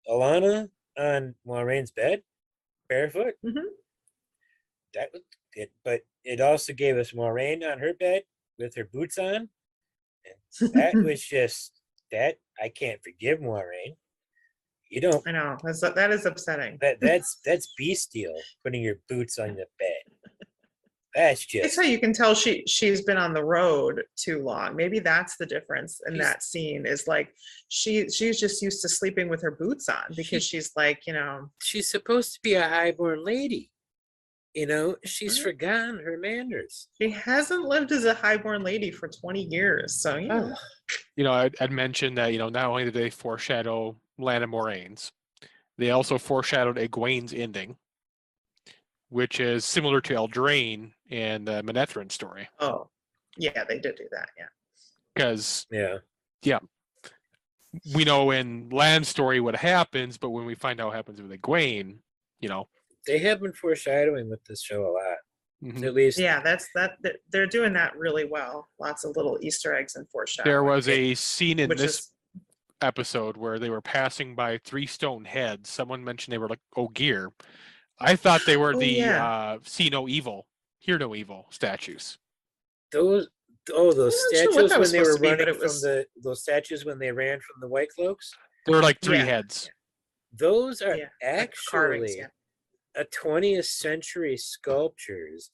Alana on Moiraine's bed, barefoot. That was it. But it also gave us Moiraine on her bed with her boots on. And that was just that. I can't forgive Moiraine. You don't. I know that is upsetting. That's bestial, putting your boots on the bed. That's just. That's how you can tell she's been on the road too long. Maybe that's the difference in that scene. Is like she's just used to sleeping with her boots on because she's like, she's supposed to be a highborn lady. She's forgotten her manners. She hasn't lived as a highborn lady for 20 years. So, I'd mentioned that, not only did they foreshadow Lan and Moraine's, they also foreshadowed Egwene's ending, which is similar to Eldraine and the Manetheren story. Oh, yeah, they did do that. Yeah. Because, we know in Lan's story what happens, but when we find out what happens with Egwene, They have been foreshadowing with this show a lot. Mhm. At least Yeah, they're doing that really well. Lots of little Easter eggs and foreshadowing. There was a scene in which this is episode where they were passing by 3 stone heads. Someone mentioned they were like Ogier. I thought they were Oh, the yeah. see no evil, hear no evil statues. those those I'm not sure what statues that was when they supposed were to be, but running it from was those statues when they ran from the White Cloaks. There were like 3 Yeah. heads. Those are yeah, like carvings. actually Yeah. a 20th century sculptures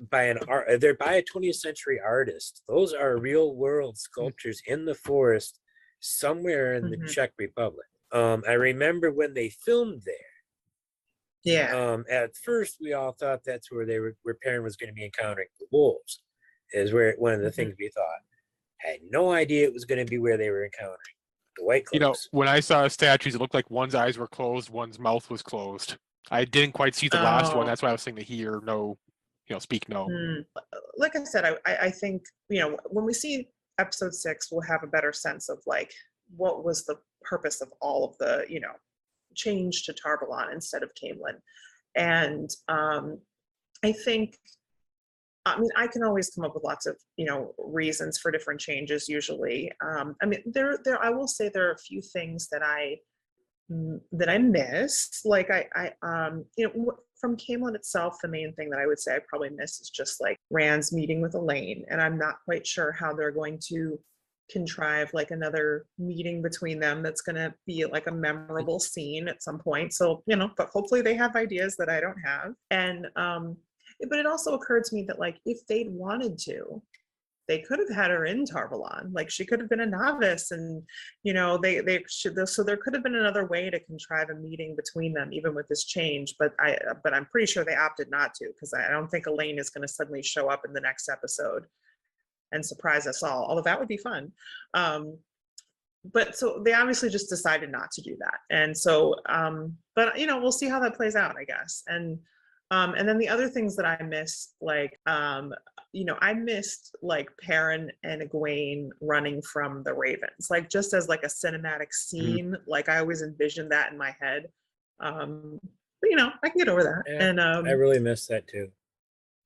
by an art. They're by a 20th century artist. Those are real world sculptures in the forest somewhere in the Mhm. Czech Republic. I remember when they filmed there. Yeah. At first, we all thought that's where where Perrin was going to be encountering the wolves. Is where one of the Mhm. things we thought. Had no idea it was going to be where they were encountering the White You know, Cloaks. when I saw the statues, it looked like one's eyes were closed, one's mouth was closed. I didn't quite see the last one. Oh. That's why I was saying the hear no, speak no. Like I said, I think, when we see episode 6, we'll have a better sense of like what was the purpose of all of the, change to Tarvalon instead of Camelin. And I think, I can always come up with lots of, reasons for different changes usually. I will say there are a few things that I miss. Like from Camelin itself, the main thing that I would say I probably miss is just like Rand's meeting with Elaine, and I'm not quite sure how they're going to contrive like another meeting between them that's going to be like a memorable scene at some point. So but hopefully they have ideas that I don't have. And but it also occurred to me that like if they'd wanted to, they could have had her in Tarvalon. Like she could have been a novice, and they should. So there could have been another way to contrive a meeting between them, even with this change. But I'm pretty sure they opted not to, because I don't think Elaine is going to suddenly show up in the next episode and surprise us all. Although that would be fun. But so they obviously just decided not to do that, and so but we'll see how that plays out, I guess. And then the other things that I miss, like I missed like Perrin and Egwene running from the Ravens, like just as like a cinematic scene. Like I always envisioned that in my head. But I can get over that. Yeah, And I really miss that too.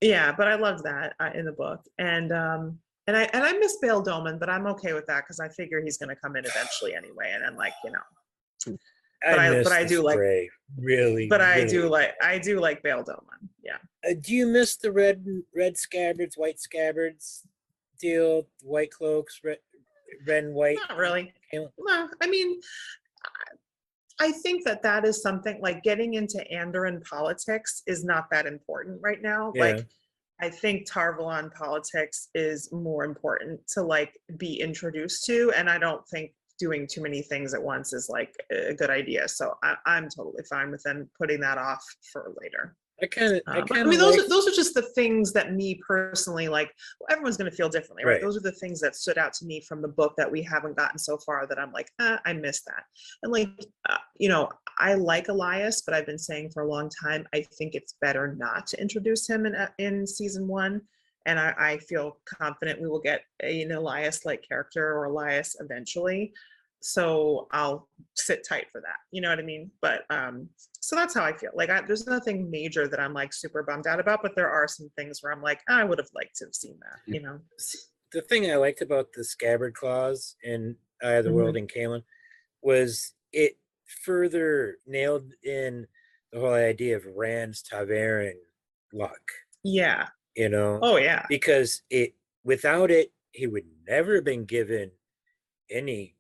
yeah, but I loved that in the book. And I miss Bail Doman, but I'm okay with that because I figure he's going to come in eventually anyway. And then like but I do like really, but I really. do like Bail Doman. Yeah. Do you miss the red scabbards, white scabbards deal? White cloaks, red and white. Not really. No, I think that is something like getting into Andoran politics is not that important right now. Yeah. Like I think Tarvalon politics is more important to like be introduced to, and I don't think doing too many things at once is like a good idea. So I'm totally fine with them putting that off for later. Those are just the things that me personally like. Everyone's going to feel differently, right? Those are the things that stood out to me from the book that we haven't gotten so far that I'm like, I missed that. And like, I like Elias, but I've been saying for a long time, I think it's better not to introduce him in season 1. And I feel confident we will get an Elias-like character or Elias eventually. So I'll sit tight for that. You know what I mean? But so that's how I feel. Like there's nothing major that I'm like super bummed out about, but there are some things where I'm like, I would have liked to have seen that, The thing I liked about the scabbard claws in Eye of the World in Camelin was it further nailed in the whole idea of Rand's Tavern luck. Yeah. Oh yeah. Because without it, he would never have been given anything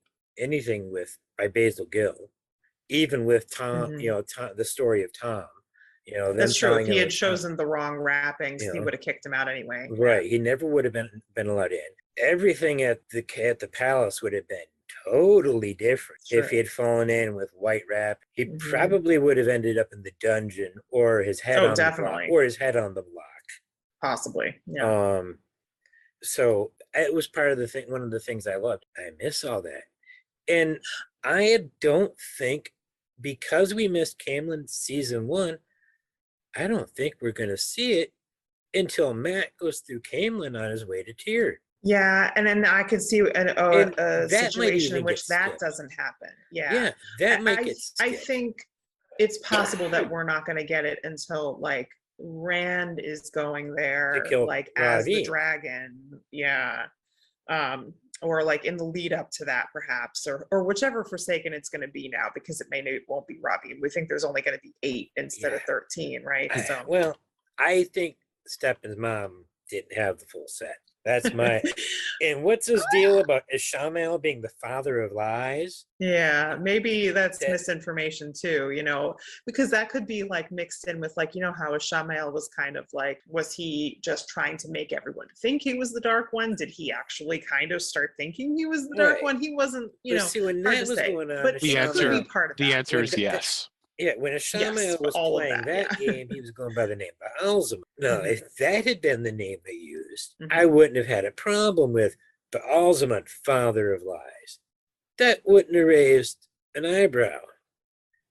by Basil Gill, even with Tom. The story of Tom. That's true. If he had chosen the wrong wrappings, he would have kicked him out anyway. Right. He never would have been allowed in. Everything at the palace would have been totally different if he had fallen in with white wrap. He probably would have ended up in the dungeon or his head on the block, or his head on the block. Possibly. Yeah. So it was part of the thing. One of the things I loved. I miss all that, and I don't think, because we missed Camelin season 1, I don't think we're going to see it until Matt goes through Camelin on his way to Tyr. Yeah, and then I could see a situation in which that doesn't happen. Yeah, that might get skipped. I think it's possible that we're not going to get it until like Rand is going there kill like as the Ravi. dragon. Yeah. Or like in the lead up to that, perhaps, or whichever Forsaken it's going to be now, because it won't be Robbie. We think there's only going to be 8 instead of 13, right? So Well, I think Steppen's mom didn't have the full set. That's my. And what's his deal about Ishamael being the father of lies? yeah, maybe that's That- misinformation too, because that could be like mixed in with like, how Ishamael was kind of like, was he just trying to make everyone think he was the Dark One? Did he actually kind of start thinking he was the Dark Right. One? He wasn't, But see, when hard that to was say. going on, But he could be part of The that. answer is When- yes. Yeah, when Ishamael was all of playing that, that yeah. game, he was going by the name Baalzamon. No, Mhm. if that had been the name they used, Mhm. I wouldn't have had a problem with Baalzamon, father of lies. That wouldn't have raised an eyebrow.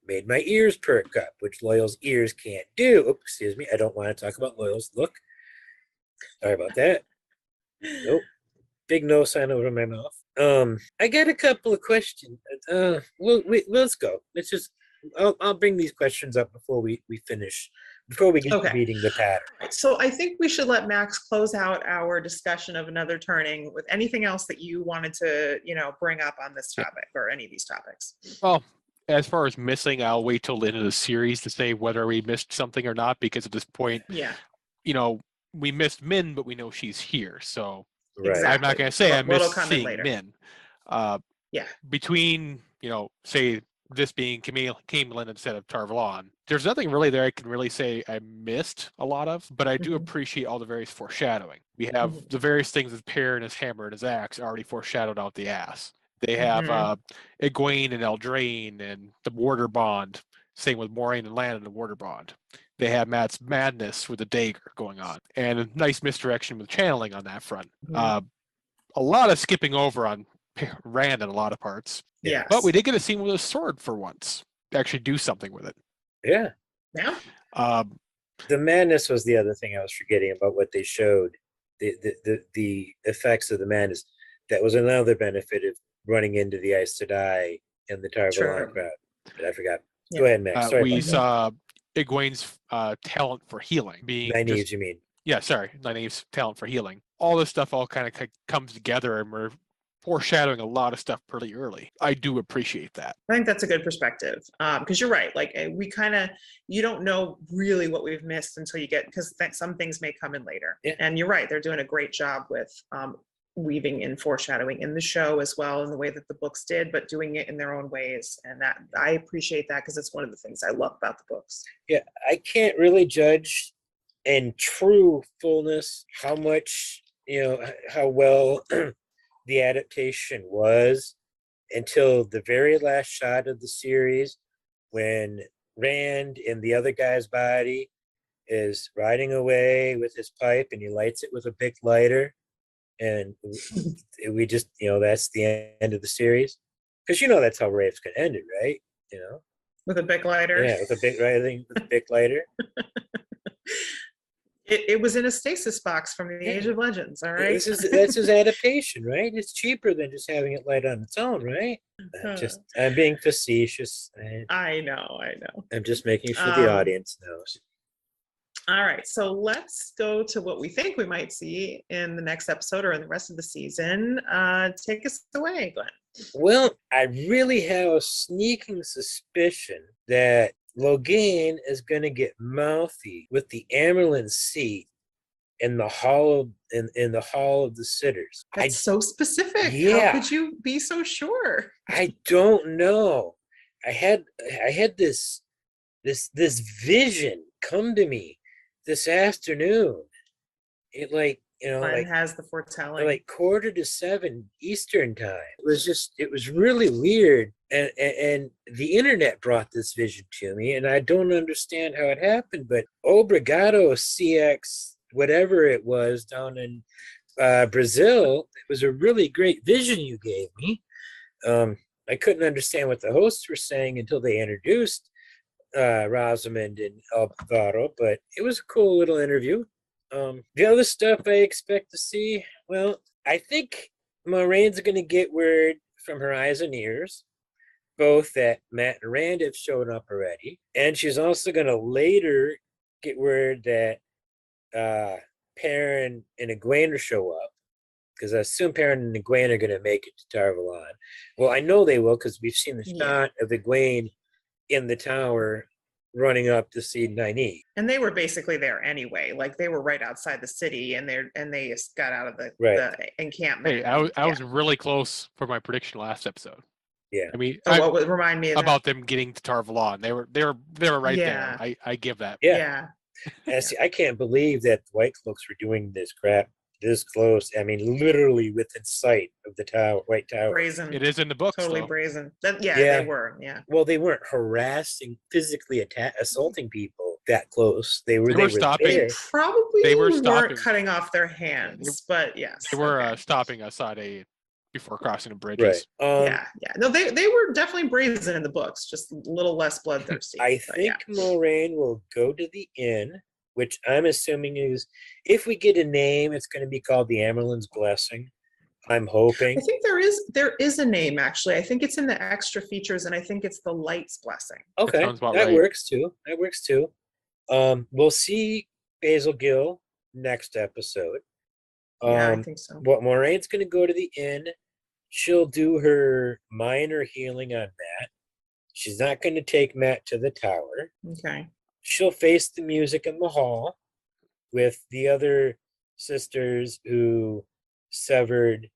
Made my ears perk up, which Loyal's ears can't do. Oops, excuse me, I don't want to talk about Loyal's look. Sorry about that. Nope. Big no sign over my mouth. I got a couple of questions. Let's go. Let's just. I'll bring these questions up before we finish. Before we get Okay. to reading the pattern. So I think we should let Max close out our discussion of Another Turning with anything else that you wanted to, bring up on this topic or any of these topics. Well, as far as missing, I'll wait till the end of the series to say whether we missed something or not, because at this point, Yeah, we missed Min, but we know she's here. So Right. Exactly. I'm not going to say I What'll missed come in seeing later. Min. yeah. Between, say this being Camelin instead of Tarvalon, there's nothing really there I can really say I missed a lot of, but I do Mhm. appreciate all the various foreshadowing. We have Mhm. the various things with Per and his hammer and his axe already foreshadowed out the ass. They have Egwene and Eldraine and the Warder Bond. Same with Moraine and Lan and the Warder Bond. They have Matt's madness with the dagger going on, and a nice misdirection with channeling on that front. Mhm. A lot of skipping over on Rand in a lot of parts, Yes. but we did get a scene with a sword for once. Actually, do something with it. Yeah. Yeah. The madness was the other thing I was forgetting about what they showed. The effects of the madness. That was another benefit of running into the Ice to Die and the Tarvalon True. crowd. But I forgot. Yeah. Go ahead, Max. Sorry we about that. saw Egwene's talent for healing being Nynaeve's, you mean? Nynaeve's talent for healing. All this stuff all kind of comes together, and we're foreshadowing a lot of stuff pretty early. I do appreciate that. I think that's a good perspective, because you're right. Like you don't know really what we've missed until you get, because some things may come in later. Yeah. And you're right, they're doing a great job with weaving in foreshadowing in the show as well, in the way that the books did, but doing it in their own ways. And that I appreciate that, because it's one of the things I love about the books. Yeah, I can't really judge in true fullness how much, how well the adaptation was until the very last shot of the series, when Rand in the other guy's body is riding away with his pipe and he lights it with a big lighter. And we just, that's the end of the series. Because that's how Rave's can end it, right? With a big lighter. Yeah, with a big lighter. It was in a stasis box from the Age of Legends, all right? That's his adaptation, right? It's cheaper than just having it light on its own, right? I'm being facetious. I know. I'm just making sure the audience knows. All right, so let's go to what we think we might see in the next episode or in the rest of the season. Take us away, Glenn. Well, I really have a sneaking suspicion that Logain is going to get mouthy with the Amerlin seat in the hall of the sitters. That's so specific. Yeah. How could you be so sure? I don't know. I had this vision come to me this afternoon. It Glenn has the foretelling. like 6:45 Eastern time. It was really weird. And the internet brought this vision to me, and I don't understand how it happened, but Obrigado CX, whatever it was down in Brazil, it was a really great vision you gave me. I couldn't understand what the hosts were saying until they introduced Rosamund and Alvaro, but it was a cool little interview. The other stuff I expect to see, well, I think Moraine's going to get word from her eyes and ears, both that Matt and Rand have shown up already, and she's also going to later get word that Perrin and Egwene show up, because I assume Perrin and Egwene are going to make it to Tarvalon. Well, I know they will because we've seen the shot of Egwene in the tower running up to see Nynaeve. And they were basically there anyway. Like they were right outside the city, and they got out of the encampment. Hey, I was really close for my prediction last episode. Yeah. I mean, So what would remind me of about them getting to Tarvalon? They were right there. I give that. Yeah. And see, I can't believe that the White Cloaks were doing this crap this close. I mean, literally within sight of the tower, White Tower. Brazen. It is in the books. Totally though. brazen. They were. Yeah. Well, they weren't harassing, physically assaulting people that close. They were stopping. There. They weren't cutting off their hands, but yes, they were stopping us at before crossing the bridges. Right. No, they were definitely brazen in the books, just a little less bloodthirsty. I think Moraine will go to the inn, which I'm assuming is, if we get a name, it's going to be called the Amerlin's Blessing. I'm hoping. I think there is a name, actually. I think it's in the extra features, and I think it's the Light's Blessing. Okay, that works too. That works too. We'll see Basil Gill next episode. Yeah, I think so. What Moraine's going to go to the inn. She'll do her minor healing on Matt. She's not going to take Matt to the tower. Okay. She'll face the music in the hall with the other sisters who severed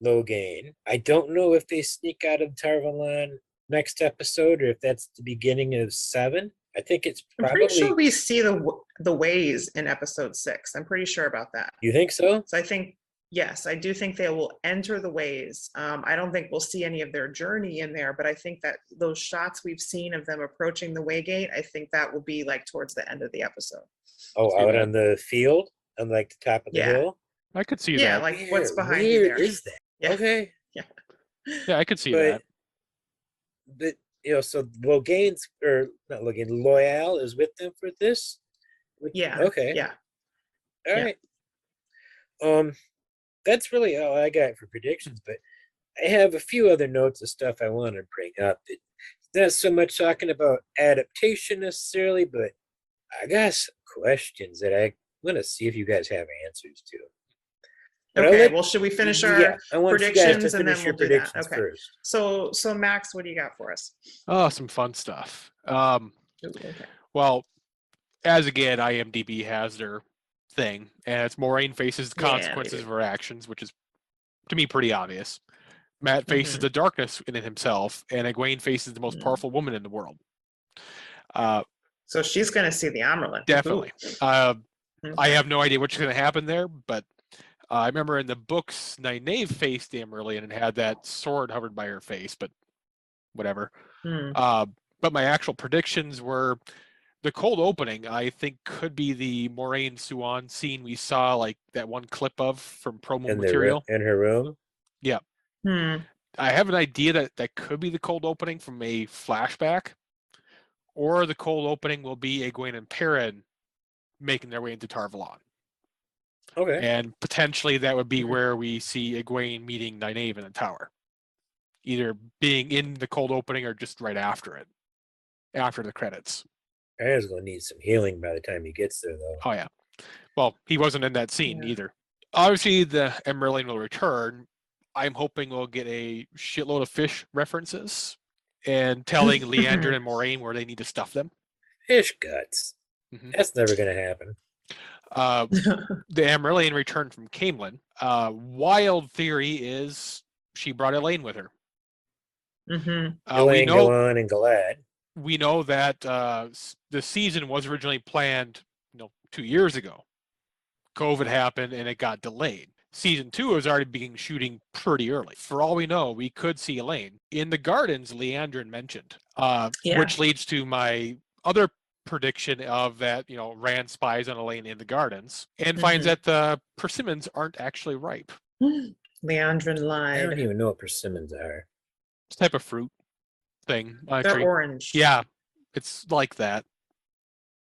Logain. I don't know if they sneak out of Tarvalon next episode or if that's the beginning of 7. I think it's probably. I'm pretty sure we see the ways in episode 6. I'm pretty sure about that. You think so? So I think, yes, I do think they will enter the ways. I don't think we'll see any of their journey in there, but I think that those shots we've seen of them approaching the Waygate, I think that will be like towards the end of the episode. Oh, out on the field, on like the top of the hill. I could see that. Yeah, like what's behind you there? Is that? Yeah. Okay. Yeah, I could see that. But so Logain's, or not Logain, Loyal is with them for this. Yeah. Okay. Yeah. All right. That's really all I got for predictions, but I have a few other notes of stuff I want to bring up. It's not so much talking about adaptation necessarily, but I got some questions that I'm going to see if you guys have answers to. But okay, well, should we finish our predictions and then we'll do that? Okay. First. So Max, what do you got for us? Oh, some fun stuff. Okay. Well, as again, IMDb has their thing, and it's Moraine faces the consequences of her actions, which is, to me, pretty obvious. Matt faces the darkness in it himself, and Egwene faces the most powerful woman in the world. So she's going to see the Amerlin. Definitely. I have no idea what's going to happen there, but I remember in the books, Nynaeve faced the Amerlin and had that sword hovered by her face, but whatever. But my actual predictions were the cold opening, I think, could be the Moraine Suan scene we saw, like that one clip of from promo material. In her room? Yeah. I have an idea that could be the cold opening from a flashback, or the cold opening will be Egwene and Perrin making their way into Tarvalon. Okay. And potentially that would be where we see Egwene meeting Nynaeve in the tower. Either being in the cold opening or just right after it. After the credits. Perrin's going to need some healing by the time he gets there, though. Oh, yeah. Well, he wasn't in that scene either. Obviously, the Amerlin will return. I'm hoping we'll get a shitload of fish references and telling Leandrin and Moraine where they need to stuff them. Fish guts. That's never going to happen. The Amerlin returned from Camelin. Wild theory is she brought Elaine with her. Elaine, Galan, and Galad. We know that the season was originally planned 2 years ago. COVID happened and it got delayed. Season 2 was already beginning shooting pretty early. For all we know, we could see Elaine. In the gardens, Leandrin mentioned, which leads to my other prediction of that, Rand spies on Elaine in the gardens and finds that the persimmons aren't actually ripe. Leandrin lied. I don't even know what persimmons are. It's a type of fruit thing. They're orange. Yeah, it's like that.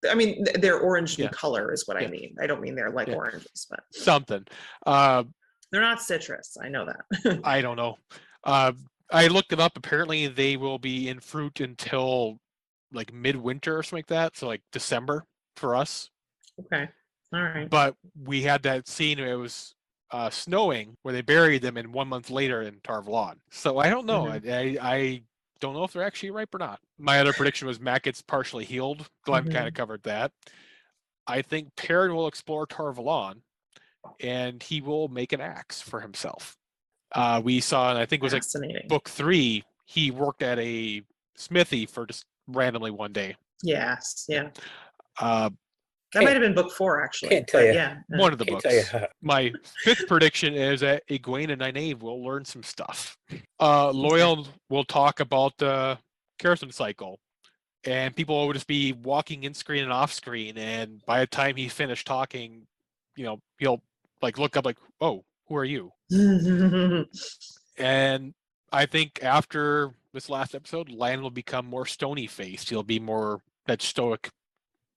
I mean, they're orange in color is what I mean. I don't mean they're like oranges, but something. They're not citrus. I know that. I don't know. I looked it up. Apparently, they will be in fruit until like midwinter or something like that. So like December. for us. Okay. All right. But we had that scene where it was snowing where they buried them, and 1 month later in Tarvalon. So I don't know. I don't know if they're actually ripe or not. My other prediction was Matt gets partially healed. Glenn kind of covered that. I think Perrin will explore Tarvalon, and he will make an axe for himself. We saw, and I think it was like Fascinating. book 3, he worked at a smithy for just randomly one day. Yes. Yeah. That might have been book 4, actually. Can't tell you. Yeah. One of the Can't books. tell you how. My 5th prediction is that Egwene and Nynaeve will learn some stuff. Loyal will talk about the kerosene cycle, and people will just be walking in screen and off screen, and by the time he's finished talking, he'll like look up like, oh, who are you? And I think after this last episode, Lan will become more stony faced. He'll be more that stoic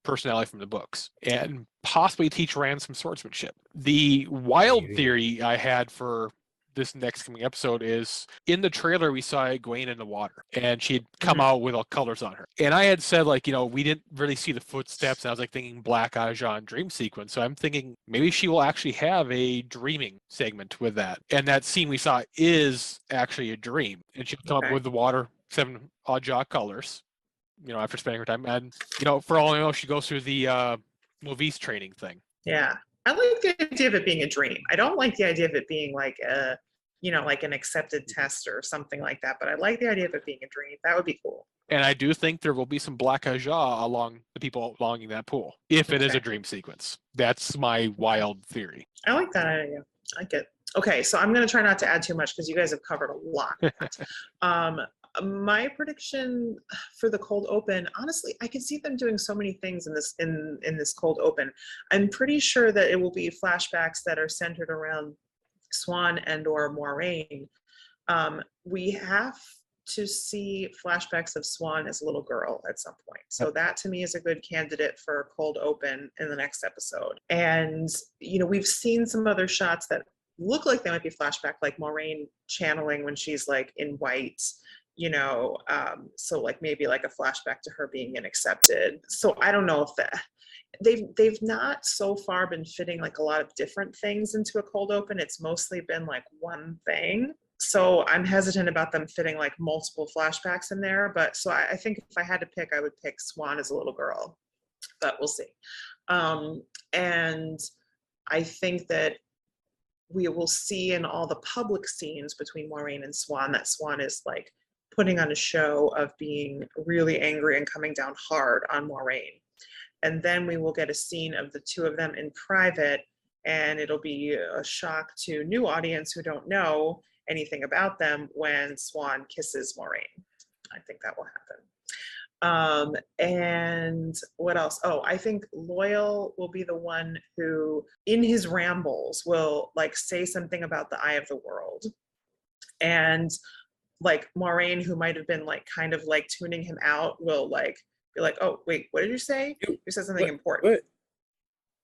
personality from the books, and possibly teach Rand some swordsmanship. The wild theory I had for this next coming episode is, in the trailer we saw Egwene in the water, and she'd come out with all colors on her. And I had said, like, we didn't really see the footsteps, and I was like thinking Black Aja dream sequence. So I'm thinking maybe she will actually have a dreaming segment with that. And that scene we saw is actually a dream. And she'll come up with the water, 7 Aja colors, after spending her time. And, for all I know, she goes through the Movies training thing. Yeah. I like the idea of it being a dream. I don't like the idea of it being like a, like an accepted test or something like that. But I like the idea of it being a dream. That would be cool. And I do think there will be some Black Aja along the people along that pool, if it is a dream sequence. That's my wild theory. I like that idea. I like it. Okay, so I'm going to try not to add too much because you guys have covered a lot. My prediction for the cold open, honestly, I can see them doing so many things in this cold open. I'm pretty sure that it will be flashbacks that are centered around Swan and or Moiraine. We have to see flashbacks of Swan as a little girl at some point. So that to me is a good candidate for a cold open in the next episode. And, we've seen some other shots that look like they might be flashback, like Moiraine channeling when she's like in white, so like maybe like a flashback to her being accepted. So I don't know if that they've not so far been fitting like a lot of different things into a cold open. It's mostly been like one thing. So I'm hesitant about them fitting like multiple flashbacks in there. But so I think if I had to pick, I would pick Swan as a little girl, but we'll see. And I think that we will see in all the public scenes between Moiraine and Swan that Swan is like putting on a show of being really angry and coming down hard on Moiraine. And then we will get a scene of the two of them in private, and it'll be a shock to new audience who don't know anything about them when Swan kisses Moiraine. I think that will happen. And what else? Oh, I think Loyal will be the one who, in his rambles, will like say something about the Eye of the World. And like Moiraine, who might have been like kind of like tuning him out, will like be like, oh wait, what did you say? You said something important. What?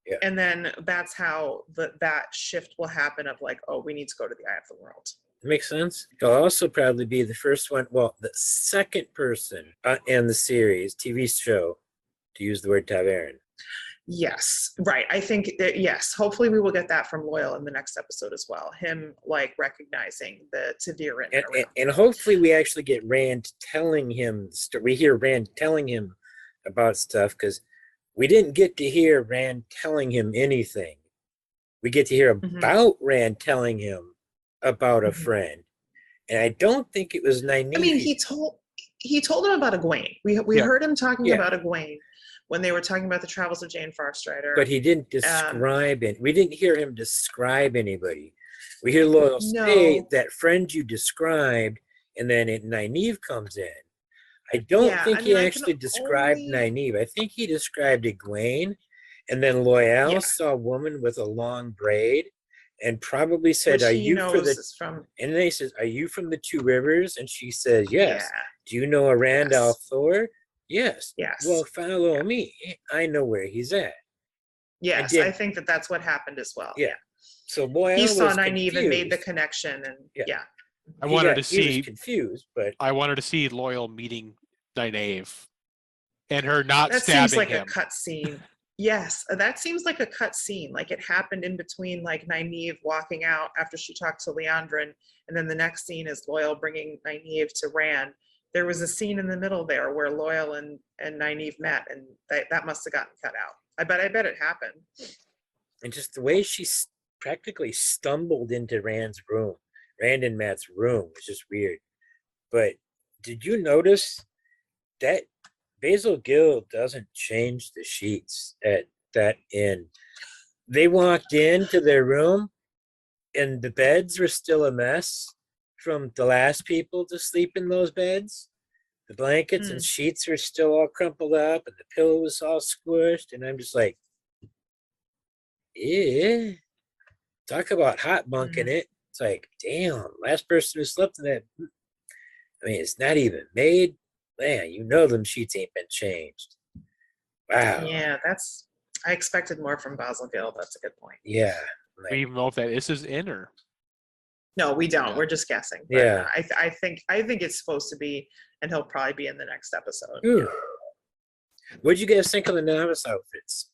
Yeah. And then that's how that shift will happen of like, oh, we need to go to the Eye of the World. Makes sense. He'll also probably be the first one, well, the second person in the series, TV show, to use the word Tavern. Yes, right. I think that, yes, hopefully we will get that from Loyal in the next episode as well. Him like recognizing the Ta'Veren. And hopefully we actually get Rand telling him, we hear Rand telling him about stuff, because we didn't get to hear Rand telling him anything. We get to hear about Rand telling him about a friend. And I don't think it was Nynaeve. I mean, he told him about Egwene. We heard him talking about Egwene when they were talking about the travels of Jane Farstrider. But he didn't describe it. We didn't hear him describe anybody. We hear Loyal say that friend you described, and then Nynaeve comes in. I don't think he actually described Nynaeve. I think he described Egwene, and then Loyal saw a woman with a long braid, and probably said, "Are you for the?" And then he says, "Are you from the Two Rivers?" And she says, "Yes." Yeah. Do you know a Rand al'Thor? Yes. Yes. Well, follow me. I know where he's at. Yes, I think that's what happened as well. Yeah. So Loyal he saw Nynaeve and made the connection, and I wanted to see. He was confused, but I wanted to see Loyal meeting Nynaeve, and her not that stabbing seems like him. a cut scene. Yes, that seems like a cut scene. Like it happened in between like Nynaeve walking out after she talked to Leandrin, and then the next scene is Loyal bringing Nynaeve to Rand. There was a scene in the middle there where Loyal and Nynaeve met, and that must have gotten cut out. I bet it happened. And just the way she practically stumbled into Rand and Matt's room was just weird. But did you notice that Basil Gill doesn't change the sheets at that inn? They walked into their room and the beds were still a mess from the last people to sleep in those beds. The blankets and sheets were still all crumpled up and the pillow was all squished. And I'm just like, yeah, talk about hot bunking it. It's like, damn, last person who slept in that. I mean, it's not even made. Man, you know them sheets ain't been changed. Wow. Yeah, I expected more from Basil Gill. That's a good point. Yeah. Do we even know if that is his in or? No, we don't. Yeah. We're just guessing. But Yeah. I think it's supposed to be, and he'll probably be in the next episode. Ooh. What'd you guys think of the novice outfits?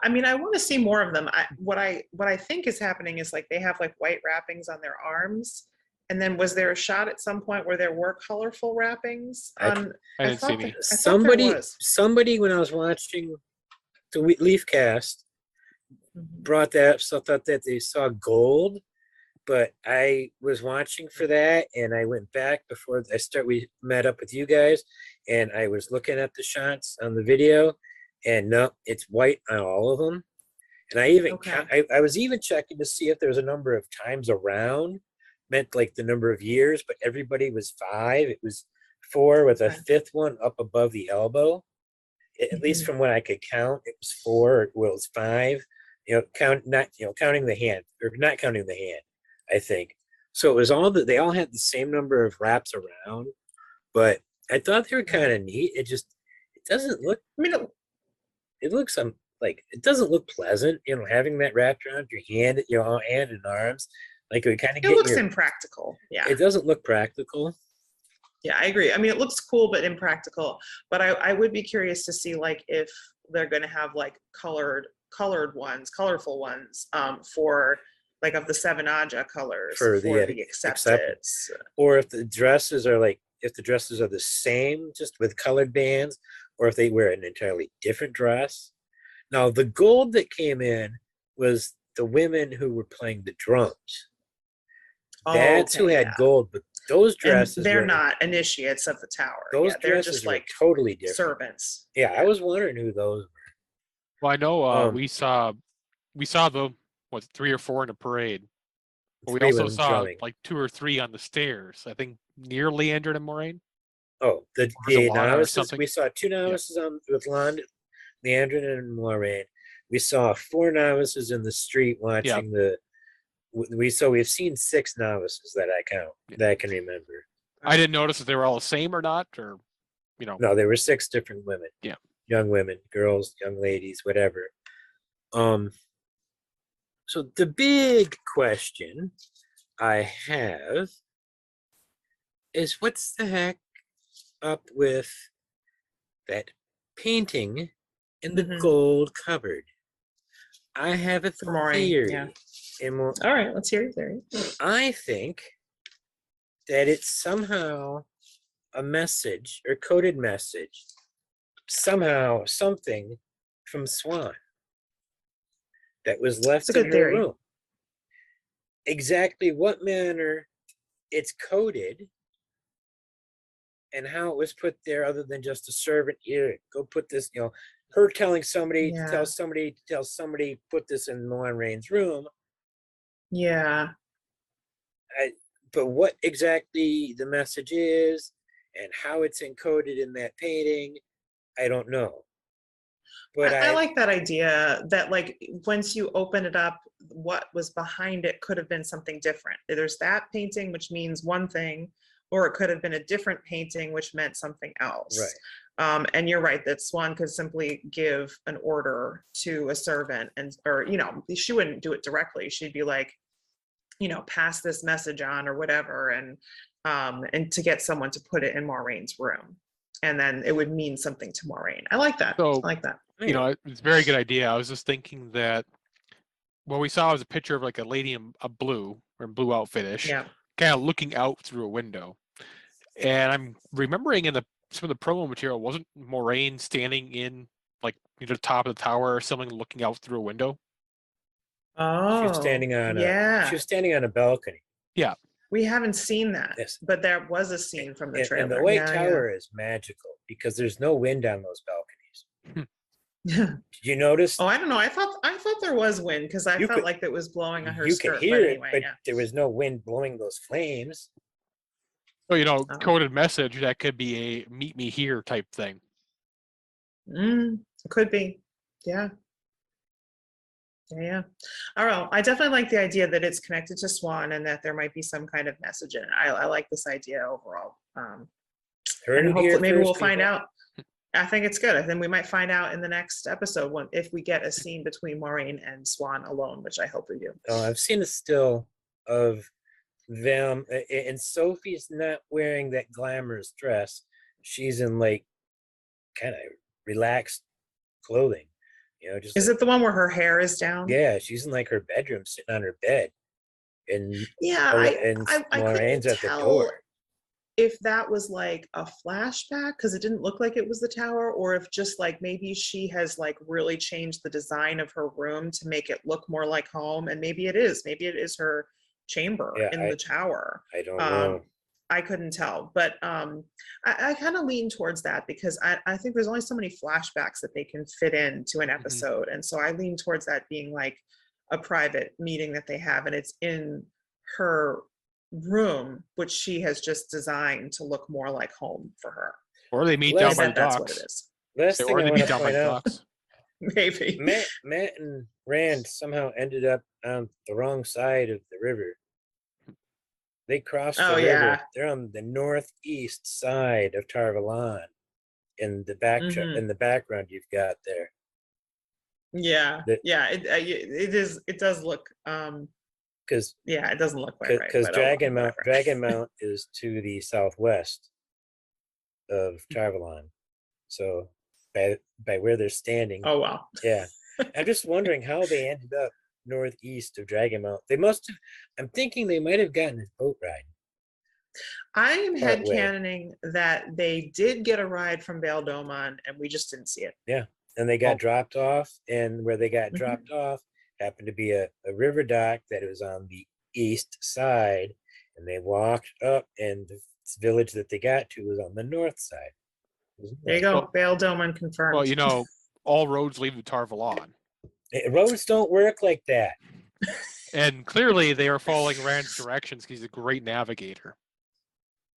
I mean, I want to see more of them. What I think is happening is like they have like white wrappings on their arms, and then was there a shot at some point where there were colorful wrappings? I didn't see any. Somebody when I was watching the Leaf Cast brought that up, so I thought that they saw gold, but I was watching for that, and I went back before we met up with you guys, and I was looking at the shots on the video. And no, it's white on all of them. And I even I was even checking to see if there was a number of times around, meant like the number of years, but everybody was 5. It was 4 with a 5th one up above the elbow. At least from what I could count, it was 4. Well, it was 5. Counting the hand, or not counting the hand, I think. So it was they all had the same number of wraps around, but I thought they were kind of neat. It doesn't look. I mean, it looks like it doesn't look pleasant, having that wrapped around your hand, hand and arms. Like it kind of looks impractical. Yeah, it doesn't look practical. Yeah, I agree. I mean, it looks cool but impractical. But I would be curious to see like if they're going to have like colorful ones for like of the 7 Aja colors for the accepted, or if the dresses are the same just with colored bands, or if they wear an entirely different dress. Now, the gold that came in was the women who were playing the drums. That's who had gold, but those dresses, and they're not initiates of the tower. Those dresses just like totally different. Servants. Yeah, I was wondering who those were. Well, I know we saw the 3 or 4 in the parade. But we also saw like 2 or 3 on the stairs. I think near Leandrin and Moraine. Oh, the novices. We saw 2 novices with Leandrin and Moraine. We saw 4 novices in the street watching we've seen 6 novices that I can remember. I didn't notice if they were all the same or not, or No, there were 6 different women. Yeah, young women, girls, young ladies, whatever. So the big question I have is, what's the heck up with that painting in the gold cupboard? I have a theory. Yeah. All right, let's hear your theory. I think that it's somehow a message or coded message, somehow something from Swan that was left in her room. Exactly what manner it's coded and how it was put there, other than just a servant, here, go put this, her telling somebody to tell somebody put this in Moiraine's room. Yeah. But what exactly the message is and how it's encoded in that painting, I don't know. But I like that idea that like once you open it up, what was behind it could have been something different. There's that painting, which means one thing, or it could have been a different painting, which meant something else. Right. And you're right that Swan could simply give an order to a servant, or she wouldn't do it directly. She'd be like, pass this message on or whatever, and to get someone to put it in Moiraine's room. and then it would mean something to Moraine. I like that. So, I like that. you know, it's a very good idea. I was just thinking that what we saw was a picture of like a lady in a blue or blue outfitish, Yeah. kind of looking out through a window. And I'm remembering in some of the promo material, wasn't Moraine standing in like the top of the tower or something, looking out through a window? Oh, She was standing on yeah. she was standing on a balcony. Yeah. We haven't seen that, Yes. but there was a scene from the trailer. And the White Yeah, Tower is magical because there's no wind on those balconies. yeah. Did you notice? Oh, I don't know. I thought there was wind because I You felt could- like it was blowing on her you skirt. could hear but anyway, it, but yeah. there was no wind blowing those flames. So, you know, Oh. coded message that could be a meet me here type thing. It could be. Yeah. Yeah. I don't know. I definitely like the idea that it's connected to Swan and that there might be some kind of message in it. I like this idea overall. Heard And it here hopefully maybe first, we'll find people. out. I think it's good. I think we might find out in the next episode if we get a scene between Moraine and Swan alone, which I hope we do. Oh, I've seen a still of them, and Sophie's not wearing that glamorous dress. She's in like kind of relaxed clothing, you know. Just Is it the one where her hair is down? yeah, she's in like her bedroom, sitting on her bed, and Yeah, and I Moraine's couldn't at the tell door. if that was like a flashback because it didn't look like it was the tower, or if just like maybe she has like really changed the design of her room to make it look more like home, and maybe it is her chamber Yeah, in the tower. I don't know. I couldn't tell, but I kind of lean towards that because I think there's only so many flashbacks that they can fit into an episode, and so I lean towards that being like a private meeting that they have, and it's in her room, which she has just designed to look more like home for her. Or they meet Less- down by I the bet that's what docks. it is. Last thing Or I they want meet to down by point the out, docks. Maybe. Matt and Rand somehow ended up on the wrong side of the river. They crossed the Oh, river. yeah. They're on the northeast side of Tarvalon. In the in the background, you've got there. Yeah, yeah. It does look. Because Yeah, it doesn't look quite right. because but oh well, whatever. Dragon Mount is to the southwest of Tarvalon. So by where they're standing. Oh well. Yeah. I'm just wondering how they ended up northeast of Dragon Mount. They must have. I'm thinking they might have gotten a boat ride. I am Part way. headcanoning that they did get a ride from Bail Domon and we just didn't see it. Yeah. And they got Oh. dropped off, and where they got Mhm. dropped off happened to be a river dock that was on the east side, and they walked up, and the village that they got to was on the north side. There you go. Well- Bail Domon confirmed. Well, you know, all roads lead to Tarvalon. Roads don't work like that. And clearly they are following Rand's directions because he's a great navigator.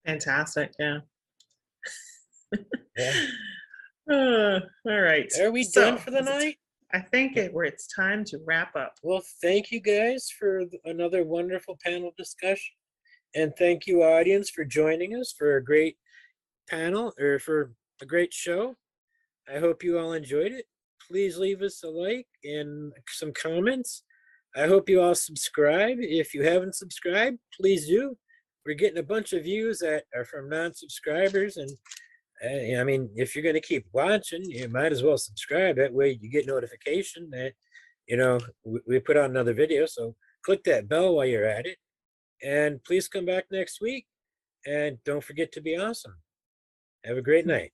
Fantastic. Yeah. Yeah. All right. Are we So, done for the is it- night? I think it's time to wrap up. Well, thank you guys for another wonderful panel discussion. And thank you, audience, for joining us for a great panel or for a great show. I hope you all enjoyed it. Please leave us a like and some comments. I hope you all subscribe. If you haven't subscribed, please do. We're getting a bunch of views that are from non-subscribers, and I mean, if you're going to keep watching, you might as well subscribe. That way you get notification that, you know, we put out another video. So click that bell while you're at it. And please come back next week. And don't forget to be awesome. Have a great night.